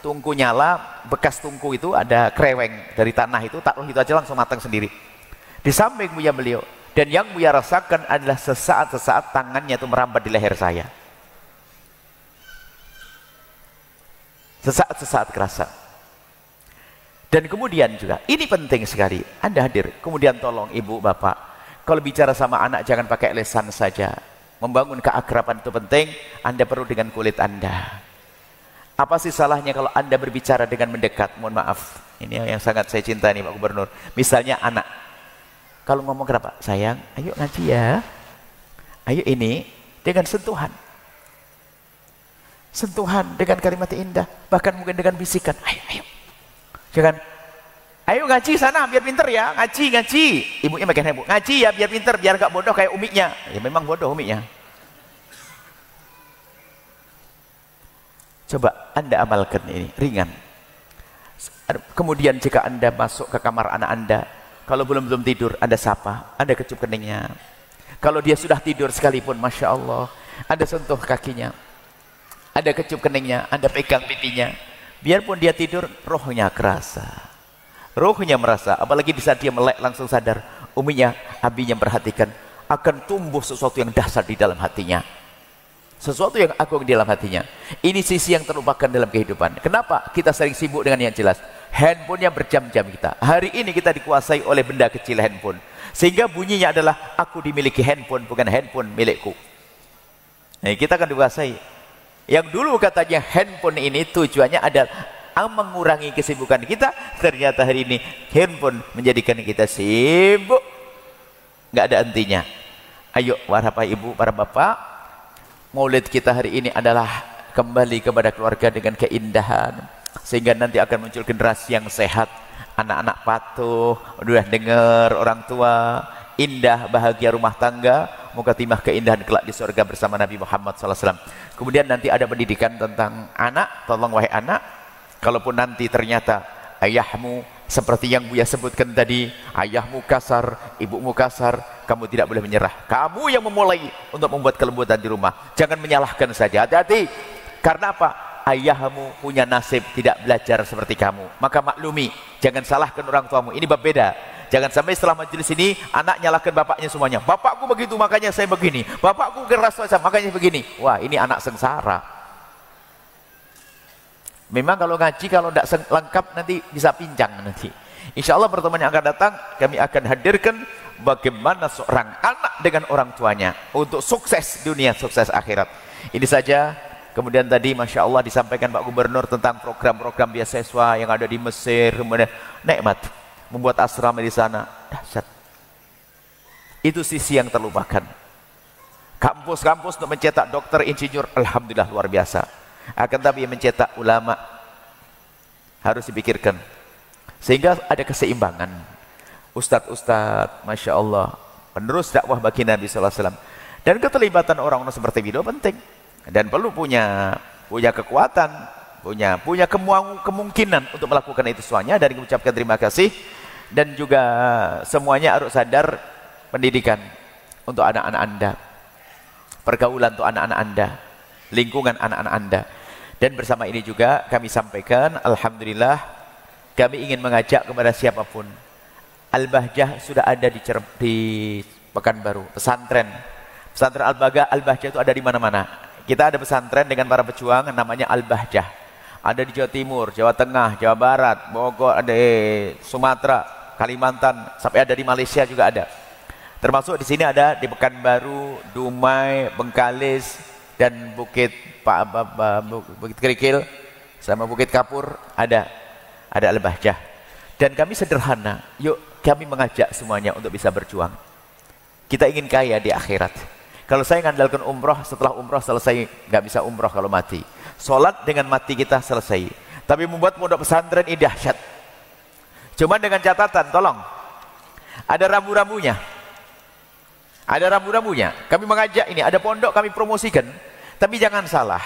tungku nyala, bekas tungku itu ada kreweng dari tanah itu, taruh itu aja langsung matang sendiri. Di samping Buya beliau. Dan yang Buya rasakan adalah sesaat-sesaat tangannya itu merambat di leher saya. Sesaat-sesaat kerasa. Dan kemudian juga, ini penting sekali, Anda hadir, kemudian tolong ibu, bapak, kalau bicara sama anak jangan pakai lesan saja. Membangun keakraban itu penting, Anda perlu dengan kulit Anda. Apa sih salahnya kalau Anda berbicara dengan mendekat? Mohon maaf, ini yang sangat saya cintai nih Pak Gubernur. Misalnya anak, kalau ngomong kenapa? Sayang, ayo ngaji ya. Ayo ini, dengan sentuhan. Sentuhan dengan kalimat indah, bahkan mungkin dengan bisikan, ayo. Jangan, ayo ngaji sana biar pinter ya, ngaji. Ibunya makin heboh, ngaji ya biar pinter, biar gak bodoh kayak umiknya. Ya memang bodoh umiknya. Coba Anda amalkan ini, ringan. Kemudian jika Anda masuk ke kamar anak Anda, kalau belum tidur, Anda sapa, Anda kecup keningnya. Kalau dia sudah tidur sekalipun, Masya Allah, Anda sentuh kakinya. Anda kecup keningnya, Anda pegang pipinya. Biarpun dia tidur, rohnya kerasa. Rohnya merasa, apalagi di saat dia melek langsung sadar, uminya, abinya perhatikan, akan tumbuh sesuatu yang dahsyat di dalam hatinya. Sesuatu yang agung di dalam hatinya. Ini sisi yang terlupakan dalam kehidupan. Kenapa kita sering sibuk dengan yang jelas? Handphonenya berjam-jam kita. Hari ini kita dikuasai oleh benda kecil handphone. Sehingga bunyinya adalah, aku dimiliki handphone, bukan handphone milikku. Nah, kita akan dikuasai. Yang dulu katanya handphone ini tujuannya adalah mengurangi kesibukan kita, ternyata hari ini handphone menjadikan kita sibuk, nggak ada hentinya. Ayo para ibu, para bapak, maulid kita hari ini adalah kembali kepada keluarga dengan keindahan, sehingga nanti akan muncul generasi yang sehat, anak-anak patuh, udah dengar orang tua, indah, bahagia rumah tangga, moga timah keindahan kelak di surga bersama Nabi Muhammad SAW. Kemudian nanti ada pendidikan tentang anak, tolong wahai anak, kalaupun nanti ternyata ayahmu seperti yang Buya sebutkan tadi, ayahmu kasar, ibumu kasar, kamu tidak boleh menyerah. Kamu yang memulai untuk membuat kelembutan di rumah. Jangan menyalahkan saja, hati-hati. Karena apa? Ayahmu punya nasib tidak belajar seperti kamu. Maka maklumi, jangan salahkan orang tuamu. Ini bab beda. Jangan sampai setelah majelis ini anak nyalahkan bapaknya semuanya. Bapakku begitu makanya saya begini. Bapakku keras makanya begini. Wah, ini anak sengsara. Memang kalau ngaji, kalau tidak lengkap nanti bisa pincang nanti. Insya Allah pertemuan yang akan datang kami akan hadirkan bagaimana seorang anak dengan orang tuanya untuk sukses dunia, sukses akhirat. Ini saja. Kemudian tadi Masya Allah disampaikan Pak Gubernur tentang program-program beasiswa yang ada di Mesir, kemudian nikmat membuat asrama di sana, dahsyat. Itu sisi yang terlupakan. Kampus-kampus untuk mencetak dokter, insinyur, alhamdulillah luar biasa. Akan tapi mencetak ulama harus dipikirkan sehingga ada keseimbangan. Ustadz-ustadz, Masya Allah, penerus dakwah bagi Nabi SAW, dan keterlibatan orang-orang seperti beliau penting dan perlu punya kekuatan, punya kemungkinan untuk melakukan itu semuanya. Dan mengucapkan terima kasih, dan juga semuanya harus sadar pendidikan untuk anak-anak Anda, pergaulan untuk anak-anak Anda, lingkungan anak-anak Anda. Dan bersama ini juga kami sampaikan, alhamdulillah kami ingin mengajak kepada siapapun, Al-Bahjah sudah ada di Pekanbaru, pesantren Al-Bahjah itu ada di mana-mana. Kita ada pesantren dengan para pejuang namanya Al-Bahjah, ada di Jawa Timur, Jawa Tengah, Jawa Barat, Bogor, ada Sumatera, Kalimantan, sampai ada di Malaysia juga ada. Termasuk di sini ada di Pekanbaru, Dumai, Bengkalis, dan Bukit Kerikil sama Bukit Kapur ada Al-Bahjah. Dan kami sederhana, yuk kami mengajak semuanya untuk bisa berjuang. Kita ingin kaya di akhirat. Kalau saya mengandalkan umroh, setelah umroh selesai nggak bisa umroh kalau mati. Sholat dengan mati kita selesai. Tapi membuat pondok pesantren ini dahsyat. Cuma dengan catatan, tolong ada rambu-rambunya. Ada rambu-rambunya. Kami mengajak ini, ada pondok kami promosikan. Tapi jangan salah,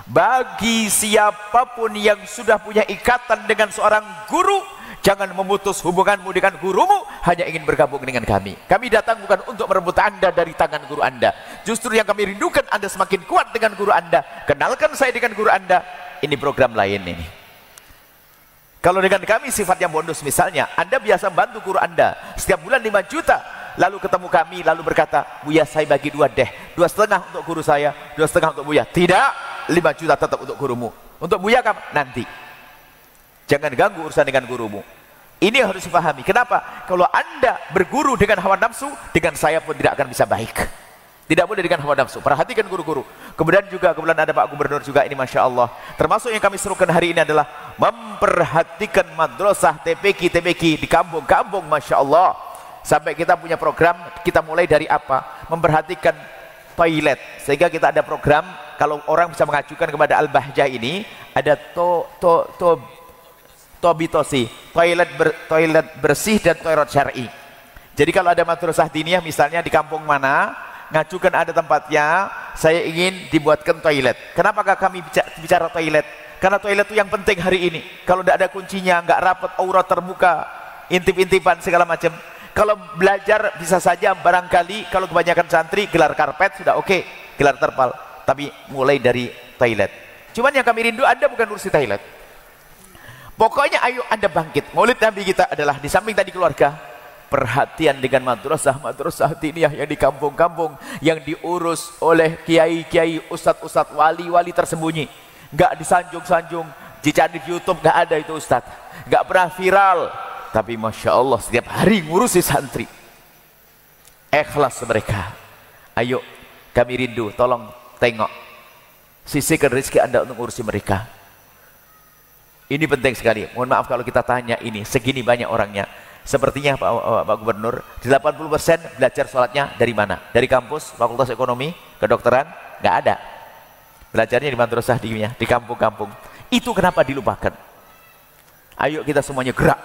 bagi siapapun yang sudah punya ikatan dengan seorang guru, jangan memutus hubunganmu dengan gurumu hanya ingin bergabung dengan kami. Kami datang bukan untuk merebut Anda dari tangan guru Anda. Justru yang kami rindukan Anda semakin kuat dengan guru Anda. Kenalkan saya dengan guru Anda. Ini program lain ini. Kalau dengan kami sifatnya bonus, misalnya Anda biasa membantu guru Anda setiap bulan 5 juta, lalu ketemu kami lalu berkata, Buya saya bagi 2 deh, 2,5 untuk guru saya, 2,5 untuk Buya. Tidak, 5 juta tetap untuk gurumu. Untuk Buya kamu nanti. Jangan ganggu urusan dengan gurumu. Ini harus dipahami. Kenapa? Kalau Anda berguru dengan hawa nafsu, dengan saya pun tidak akan bisa baik. Tidak boleh dengan hawa nafsu. Perhatikan guru-guru. Kemudian kebetulan ada Pak Gubernur juga ini, Masya Allah. Termasuk yang kami serukan hari ini adalah memperhatikan madrasah TPQ di kampung-kampung, Masya Allah. Sampai kita punya program, kita mulai dari apa? Memperhatikan toilet. Sehingga kita ada program, kalau orang bisa mengajukan kepada Al-Bahjah ini, ada Tobitosi, toilet bersih dan toilet syar'i. Jadi kalau ada madrasah diniyah misalnya di kampung mana, ngajukan ada tempatnya, saya ingin dibuatkan toilet. Kenapakah kami bicara toilet? Karena toilet itu yang penting hari ini. Kalau tidak ada kuncinya, nggak rapat, aurat terbuka, intip-intipan segala macam. Kalau belajar bisa saja barangkali kalau kebanyakan santri gelar karpet sudah oke, gelar terpal. Tapi mulai dari toilet. Cuman yang kami rindu Anda bukan ngurusi toilet. Pokoknya ayo Anda bangkit. Maulid Nabi kita adalah di samping tadi keluarga, perhatian dengan madrasah diniyah yang di kampung-kampung, yang diurus oleh kiai-kiai, ustadz-ustadz, wali-wali tersembunyi. Enggak disanjung-sanjung, dicari di YouTube, enggak ada itu ustadz. Enggak pernah viral. Tapi Masya Allah setiap hari ngurusi santri. Ikhlas mereka. Ayo kami rindu, tolong tengok. Sisihkan rezeki Anda untuk ngurusi mereka. Ini penting sekali. Mohon maaf kalau kita tanya ini, segini banyak orangnya. Sepertinya Pak Gubernur, 80% belajar sholatnya dari mana? Dari kampus, fakultas ekonomi, kedokteran? Nggak ada. Belajarnya di madrasah di kampung-kampung. Itu kenapa dilupakan? Ayo kita semuanya gerak.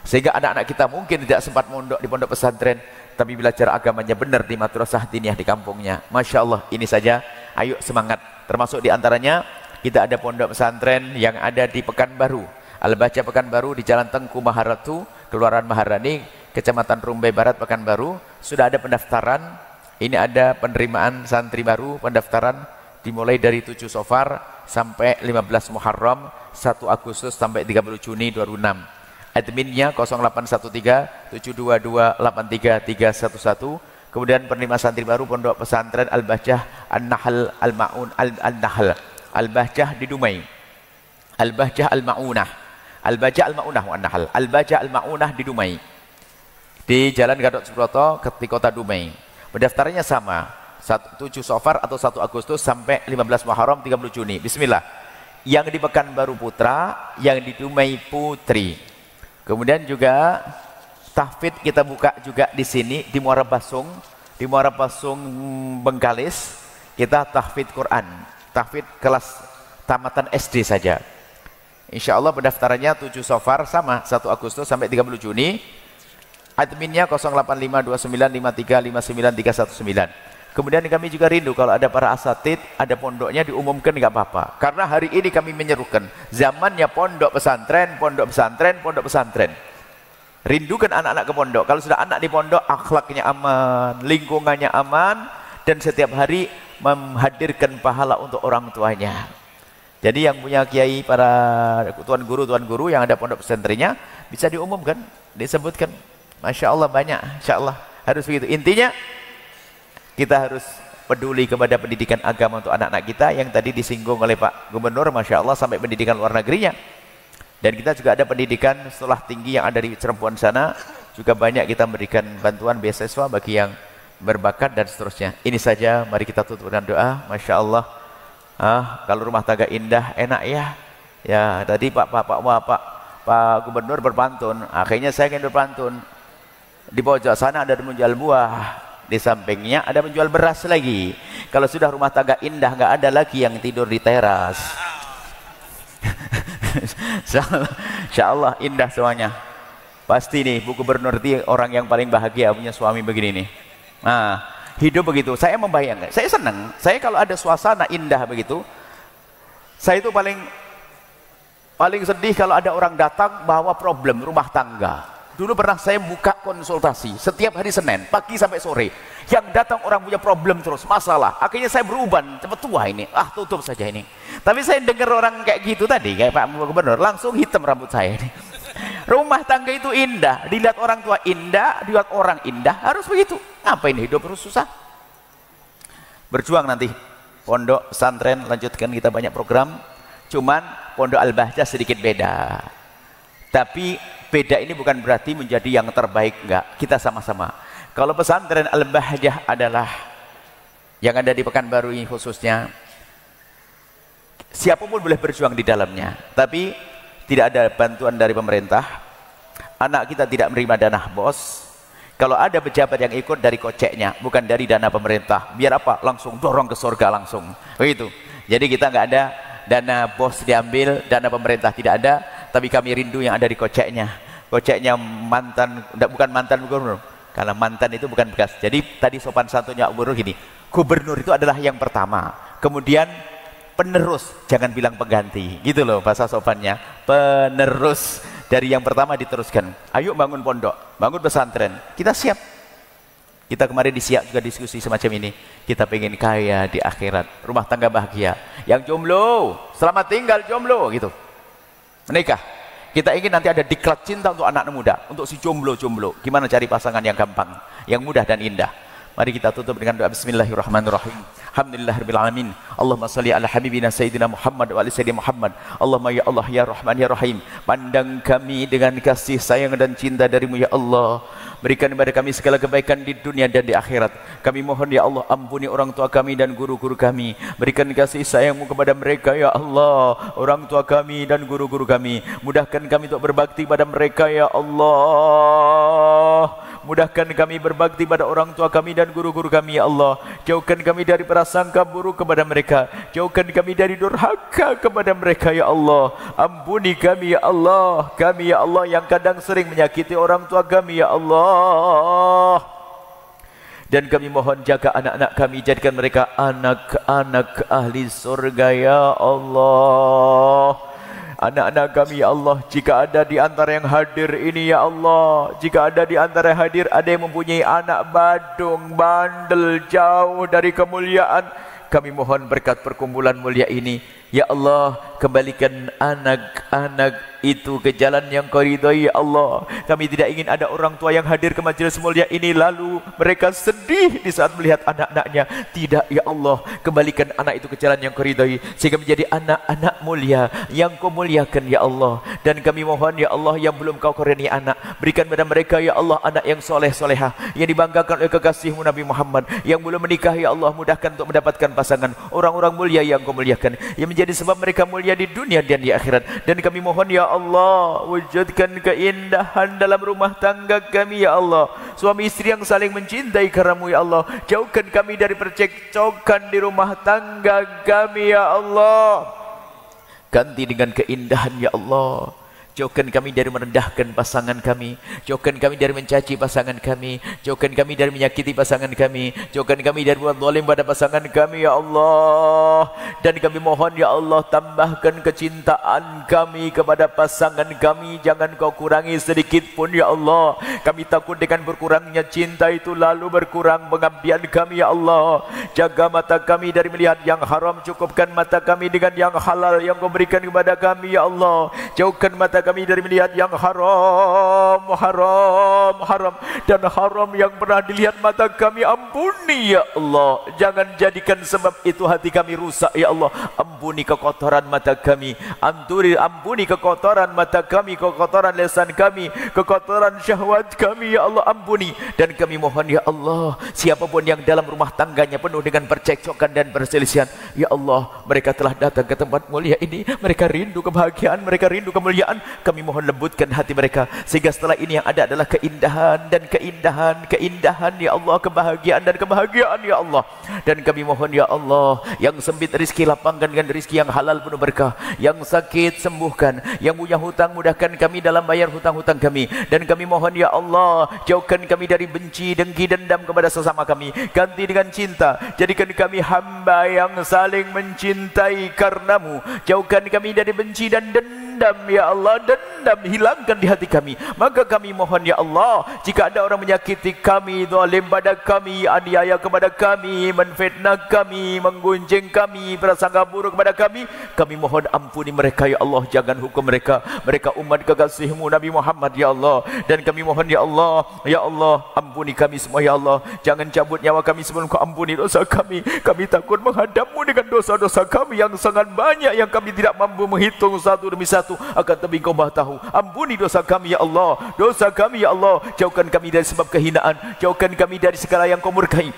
Sehingga anak-anak kita mungkin tidak sempat mondok di pondok pesantren, tapi belajar agamanya benar di madrasah diniyah di kampungnya. Masya Allah, ini saja. Ayo semangat. Termasuk diantaranya, kita ada pondok pesantren yang ada di Pekanbaru. Al-Baca Pekanbaru di Jalan Tengku Maharatu, Kelurahan Maharani, Kecamatan Rumbai Barat, Pekanbaru. Sudah ada pendaftaran. Ini ada penerimaan santri baru. Pendaftaran dimulai dari 7 Safar sampai 15 Muharram, 1 Agustus sampai 30 Juni 2006. Adminnya 0813 722 83311. Kemudian penerimaan santri baru pondok pesantren Al-Bahjah An-Nahl Al-Ma'un Al-Nahl. Al-Bahjah di Dumai. Al-Bahjah Al-Ma'unah. Al-Bahjah Al-Ma'unah wa An-Nahl. Al-Bahjah Al-Ma'unah di Dumai. Di Jalan Gatot Subroto di kota Dumai. Pendaftarannya sama, 7 Safar atau 1 Agustus sampai 15 Muharram 30 Juni. Bismillah. Yang di Pekanbaru putra, yang di Dumai putri. Kemudian juga tahfidz kita buka juga di sini di Muara Basung, Bengkalis. Kita tahfidz Quran, tahfidz kelas tamatan SD saja. Insya Allah pendaftarannya 7 Safar sama 1 Agustus sampai 30 Juni. Adminnya 085295359319. Kemudian kami juga rindu kalau ada para asatid, ada pondoknya diumumkan nggak apa-apa. Karena hari ini kami menyerukan zamannya pondok pesantren, pondok pesantren, pondok pesantren. Rindukan anak-anak ke pondok. Kalau sudah anak di pondok, akhlaknya aman, lingkungannya aman, dan setiap hari menghadirkan pahala untuk orang tuanya. Jadi yang punya kiai, para tuan guru yang ada pondok pesantrennya, bisa diumumkan, disebutkan. Masya Allah banyak, insya Allah harus begitu. Intinya kita harus peduli kepada pendidikan agama untuk anak-anak kita yang tadi disinggung oleh Pak Gubernur, Masya Allah, sampai pendidikan luar negerinya. Dan kita juga ada pendidikan sekolah tinggi yang ada di Cirebon sana, juga banyak kita memberikan bantuan beasiswa bagi yang berbakat dan seterusnya. Ini saja, mari kita tutup dengan doa. Masya Allah, kalau rumah tangga indah, enak ya. Ya tadi Pak Gubernur berpantun, akhirnya saya ingin berpantun. Di pojok sana ada menjual buah, di sampingnya ada menjual beras lagi. Kalau sudah rumah tangga indah, nggak ada lagi yang tidur di teras. Insya Allah indah semuanya. Pasti nih Bu Gubernur itu orang yang paling bahagia punya suami begini nih. Nah, hidup begitu. Saya membayangkan, saya senang. Saya kalau ada suasana indah begitu, saya itu paling sedih kalau ada orang datang bawa problem rumah tangga. Dulu pernah saya buka konsultasi setiap hari Senin pagi sampai sore. Yang datang orang punya problem terus, masalah. Akhirnya saya berubah, cepat tua ini. Tutup saja ini. Tapi saya dengar orang kayak gitu tadi, kayak Pak Gubernur, langsung hitam rambut saya ini. Rumah tangga itu indah, dilihat orang tua indah, dilihat orang indah, harus begitu. Ngapain hidup terus susah? Berjuang nanti. Pondok pesantren lanjutkan, kita banyak program. Cuman Pondok Al-Bahjah sedikit beda. Tapi beda ini bukan berarti menjadi yang terbaik, enggak. Kita sama-sama. Kalau pesantren Al-Bahjah adalah yang ada di Pekanbaru ini khususnya, siapapun boleh berjuang di dalamnya, tapi tidak ada bantuan dari pemerintah. Anak kita tidak menerima dana bos. Kalau ada pejabat yang ikut dari koceknya, bukan dari dana pemerintah. Biar apa? Langsung dorong ke surga langsung. Begitu. Jadi kita nggak ada dana bos diambil, dana pemerintah tidak ada. Tapi kami rindu yang ada di koceknya. Koceknya mantan, bukan mantan gubernur, karena mantan itu bukan bekas. Jadi tadi sopan santunnya gubernur gini, gubernur itu adalah yang pertama, kemudian penerus, jangan bilang pengganti, gitu loh bahasa sopannya. Penerus, dari yang pertama diteruskan. Ayo bangun pondok, bangun pesantren, kita siap. Kita kemarin di Siak juga diskusi semacam ini. Kita pengen kaya di akhirat, rumah tangga bahagia. Yang jomblo, selamat tinggal jomblo gitu. Menikah. Kita ingin nanti ada diklat cinta untuk anak muda, untuk si jomblo-jomblo. Gimana cari pasangan yang gampang, yang mudah dan indah. Mari kita tutup dengan doa bismillahirrahmanirrahim. Alhamdulillahirabbil alamin. Allahumma shalli ala habibina sayyidina Muhammad wa ali sayyidina Muhammad. Allahumma ya Allah ya Rahman ya Rahim. Pandang kami dengan kasih sayang dan cinta darimu ya Allah. Berikan kepada kami segala kebaikan di dunia dan di akhirat. Kami mohon ya Allah, ampuni orang tua kami dan guru-guru kami. Berikan kasih sayangmu kepada mereka ya Allah, orang tua kami dan guru-guru kami. Mudahkan kami untuk berbakti pada mereka ya Allah. Mudahkan kami berbakti pada orang tua kami dan guru-guru kami ya Allah. Jauhkan kami dari prasangka buruk kepada mereka. Jauhkan kami dari durhaka kepada mereka ya Allah. Ampuni kami ya Allah. Kami ya Allah yang kadang sering menyakiti orang tua kami ya Allah. Dan kami mohon jaga anak-anak kami, jadikan mereka anak-anak ahli surga ya Allah. Anak-anak kami ya Allah, jika ada di antara yang hadir ini ya Allah, jika ada di antara yang hadir ada yang mempunyai anak badung, bandel, jauh dari kemuliaan, kami mohon berkat perkumpulan mulia ini ya Allah, kembalikan anak-anak itu ke jalan yang Kau ridhai ya Allah. Kami tidak ingin ada orang tua yang hadir ke majelis mulia ini lalu mereka sedih di saat melihat anak-anaknya. Tidak ya Allah, kembalikan anak itu ke jalan yang Kau ridhai sehingga menjadi anak-anak mulia yang Kau muliakan ya Allah. Dan kami mohon ya Allah, yang belum Kau karuniai anak, berikan kepada mereka ya Allah anak yang soleh solehah, yang dibanggakan oleh kekasih-Mu Nabi Muhammad. Yang belum menikah ya Allah, mudahkan untuk mendapatkan pasangan orang-orang mulia yang Kau muliakan, yang menjadi sebab mereka mulia di dunia dan di akhirat. Dan kami mohon ya Allah, wujudkan keindahan dalam rumah tangga kami ya Allah. Suami istri yang saling mencintai karenamu ya Allah. Jauhkan kami dari percekcokan di rumah tangga kami ya Allah. Ganti dengan keindahan ya Allah. Jauhkan kami dari merendahkan pasangan kami. Jauhkan kami dari mencaci pasangan kami. Jauhkan kami dari menyakiti pasangan kami. Jauhkan kami dari buat zalim pada pasangan kami ya Allah. Dan kami mohon ya Allah, tambahkan kecintaan kami kepada pasangan kami. Jangan Kau kurangi sedikit pun ya Allah. Kami takut dengan berkurangnya cinta itu lalu berkurang pengabdian kami ya Allah. Jaga mata kami dari melihat yang haram. Cukupkan mata kami dengan yang halal yang Kau berikan kepada kami ya Allah. Jauhkan mata kami dari melihat yang haram dan haram yang pernah dilihat mata kami. Ampuni ya Allah, jangan jadikan sebab itu hati kami rusak ya Allah. Ampuni kekotoran mata kami, ampuni kekotoran mata kami, kekotoran lisan kami, kekotoran syahwat kami ya Allah, ampuni. Dan kami mohon ya Allah, siapapun yang dalam rumah tangganya penuh dengan percekcokan dan perselisihan ya Allah, mereka telah datang ke tempat mulia ini, mereka rindu kebahagiaan, mereka rindu kemuliaan. Kami mohon lembutkan hati mereka sehingga setelah ini yang ada adalah keindahan dan keindahan ya Allah, kebahagiaan dan kebahagiaan ya Allah. Dan kami mohon ya Allah, yang sempit rezeki lapangkan dengan rezeki yang halal penuh berkah, yang sakit sembuhkan, yang punya hutang mudahkan kami dalam bayar hutang-hutang kami. Dan kami mohon ya Allah, jauhkan kami dari benci, dengki, dendam kepada sesama kami, ganti dengan cinta. Jadikan kami hamba yang saling mencintai karenamu. Jauhkan kami dari benci dan dendam ya Allah, dendam hilangkan di hati kami. Maka kami mohon ya Allah, jika ada orang menyakiti kami, zalim pada kami, aniaya kepada kami, menfitnah kami, menggunjing kami, prasangka buruk kepada kami mohon ampuni mereka ya Allah. Jangan hukum mereka, mereka umat kekasih-Mu Nabi Muhammad ya Allah. Dan kami mohon ya Allah, ya Allah, ampuni kami semua ya Allah. Jangan cabut nyawa kami sebelum Kau ampuni dosa kami. Kami takut menghadap-Mu dengan dosa-dosa kami yang sangat banyak, yang kami tidak mampu menghitung satu demi satu. Akan tetapi Kau Maha tahu. Ampuni dosa kami ya Allah, dosa kami ya Allah. Jauhkan kami dari sebab kehinaan, jauhkan kami dari segala yang Kau murkai.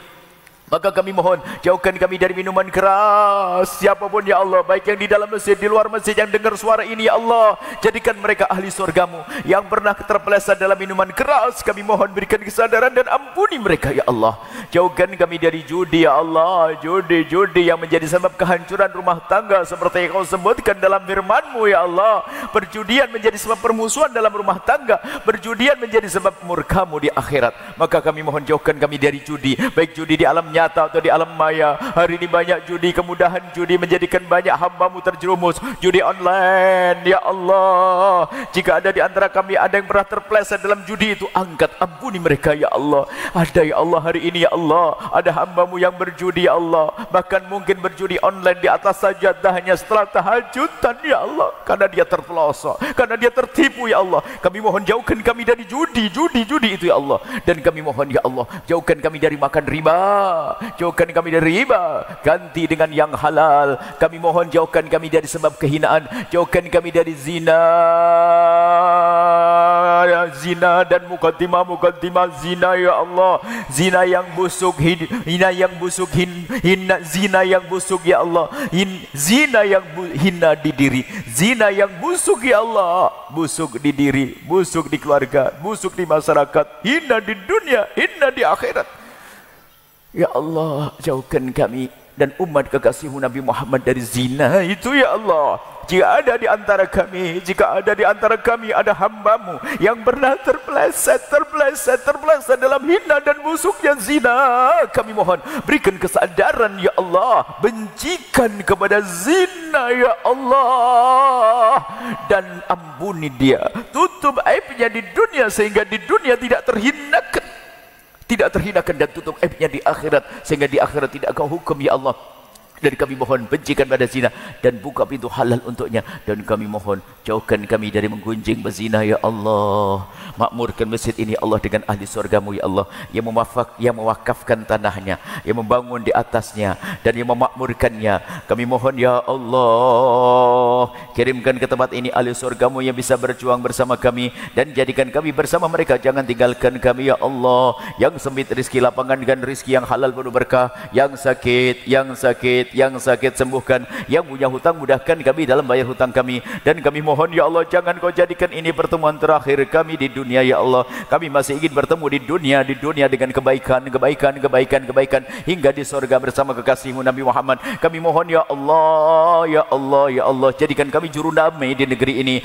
Maka kami mohon, jauhkan kami dari minuman keras. Siapapun ya Allah, baik yang di dalam masjid, di luar masjid, yang dengar suara ini ya Allah, jadikan mereka ahli surga-Mu. Yang pernah terpeleset dalam minuman keras, kami mohon berikan kesadaran dan ampuni mereka ya Allah. Jauhkan kami dari judi ya Allah, judi yang menjadi sebab kehancuran rumah tangga seperti yang Kau sebutkan dalam firman-Mu ya Allah. Perjudian menjadi sebab permusuhan dalam rumah tangga, perjudian menjadi sebab murka-Mu di akhirat. Maka kami mohon jauhkan kami dari judi, baik judi di alamnya nyata atau di alam maya. Hari ini banyak judi, kemudahan judi menjadikan banyak hamba-Mu terjerumus judi online. Ya Allah, jika ada di antara kami ada yang pernah terpeleset dalam judi itu, angkat, ampuni mereka ya Allah. Ada ya Allah hari ini ya Allah, ada hamba-Mu yang berjudi ya Allah, bahkan mungkin berjudi online di atas sajadahnya setelah tahajudan ya Allah, karena dia terpelosok, karena dia tertipu ya Allah. Kami mohon jauhkan kami dari judi itu ya Allah. Dan kami mohon ya Allah, jauhkan kami dari makan riba, jauhkan kami dari riba, ganti dengan yang halal. Kami mohon jauhkan kami dari sebab kehinaan, jauhkan kami dari zina dan mukaddimah zina ya Allah. Zina yang busuk, zina yang busuk ya Allah, zina yang hina di diri, zina yang busuk ya Allah, busuk di diri, busuk di keluarga, busuk di masyarakat, hina di dunia, hina di akhirat. Ya Allah, jauhkan kami dan umat kekasih-Mu Nabi Muhammad dari zina itu ya Allah. Jika ada di antara kami ada hamba-Mu yang pernah terpeleset dalam hina dan busuknya zina, kami mohon berikan kesadaran ya Allah, bencikan kepada zina ya Allah, dan ampuni dia, tutup aibnya di dunia sehingga di dunia tidak terhinakan, dan tutup aibnya di akhirat sehingga di akhirat tidak Kau hukum ya Allah. Dan kami mohon bencikan pada zina dan buka pintu halal untuknya. Dan kami mohon jauhkan kami dari menggunjing berzina ya Allah. Makmurkan masjid ini Allah dengan ahli surga-Mu ya Allah, yang mewakafkan tanahnya, yang membangun di atasnya dan yang memakmurkannya. Kami mohon ya Allah, kirimkan ke tempat ini ahli surga-Mu yang bisa berjuang bersama kami, dan jadikan kami bersama mereka. Jangan tinggalkan kami ya Allah. Yang sempit rezeki, lapangan dengan rezeki yang halal penuh berkah. Yang sakit sembuhkan. Yang punya hutang mudahkan kami dalam bayar hutang kami. Dan kami mohon ya Allah, jangan Kau jadikan ini pertemuan terakhir kami di dunia ya Allah. Kami masih ingin bertemu di dunia dengan kebaikan hingga di surga bersama kekasih-Mu Nabi Muhammad. Kami mohon ya Allah, jadikan kami juru damai di negeri ini,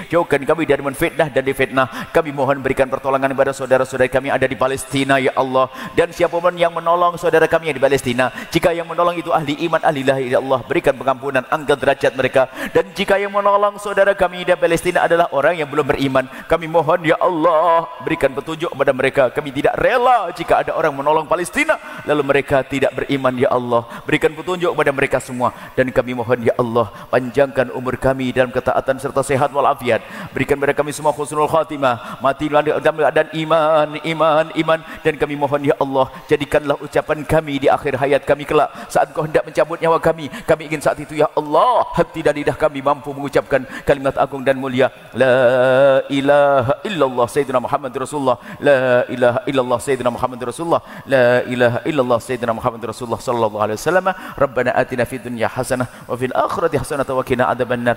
jauhkan kami dari menfitnah dan difitnah. Kami mohon berikan pertolongan kepada saudara-saudara kami ada di Palestina ya Allah, dan siapapun yang menolong saudara kami yang di Palestina, jika yang menolong itu ahli iman, ahli la ilaha illallah, berikan pengampunan, angkat derajat mereka. Dan jika yang menolong saudara kami di Palestina adalah orang yang belum beriman, kami mohon ya Allah, berikan petunjuk kepada mereka. Kami tidak rela jika ada orang menolong Palestina lalu mereka tidak beriman ya Allah, berikan petunjuk kepada mereka semua. Dan kami mohon ya Allah, panjangkan umur kami dalam ketaatan serta sehat walafiat. Berikan kepada kami semua husnul khatimah, mati dalam keadaan iman. Dan kami mohon ya Allah, jadikanlah ucapan kami di akhir hayat kami kelak, saat Kau hendak mencabut nyawa kami ingin saat itu ya Allah, hati dan lidah kami mampu mengucapkan kalimat agung dan mulia, la ilaha illallah sayyidina Muhammad Rasulullah, la ilaha illallah sayyidina Muhammad Rasulullah, la ilaha illallah sayyidina Muhammad Rasulullah sallallahu alaihi wasallam. Rabbana atina fid dunya hasanah wa fil akhirati hasanah wa qina adzabannar.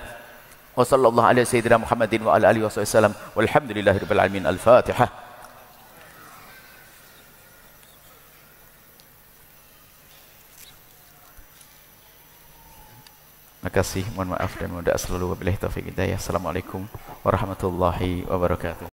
Wa sallallahu alaihi sayyidina Muhammadin wa ala alihi wasallam. Walhamdulillahirabbil alamin. Al-Fatihah. Terima kasih, mohon maaf dan mohon doa selalu. Wabillahi taufiq hidayah. Assalamualaikum warahmatullahi wabarakatuh.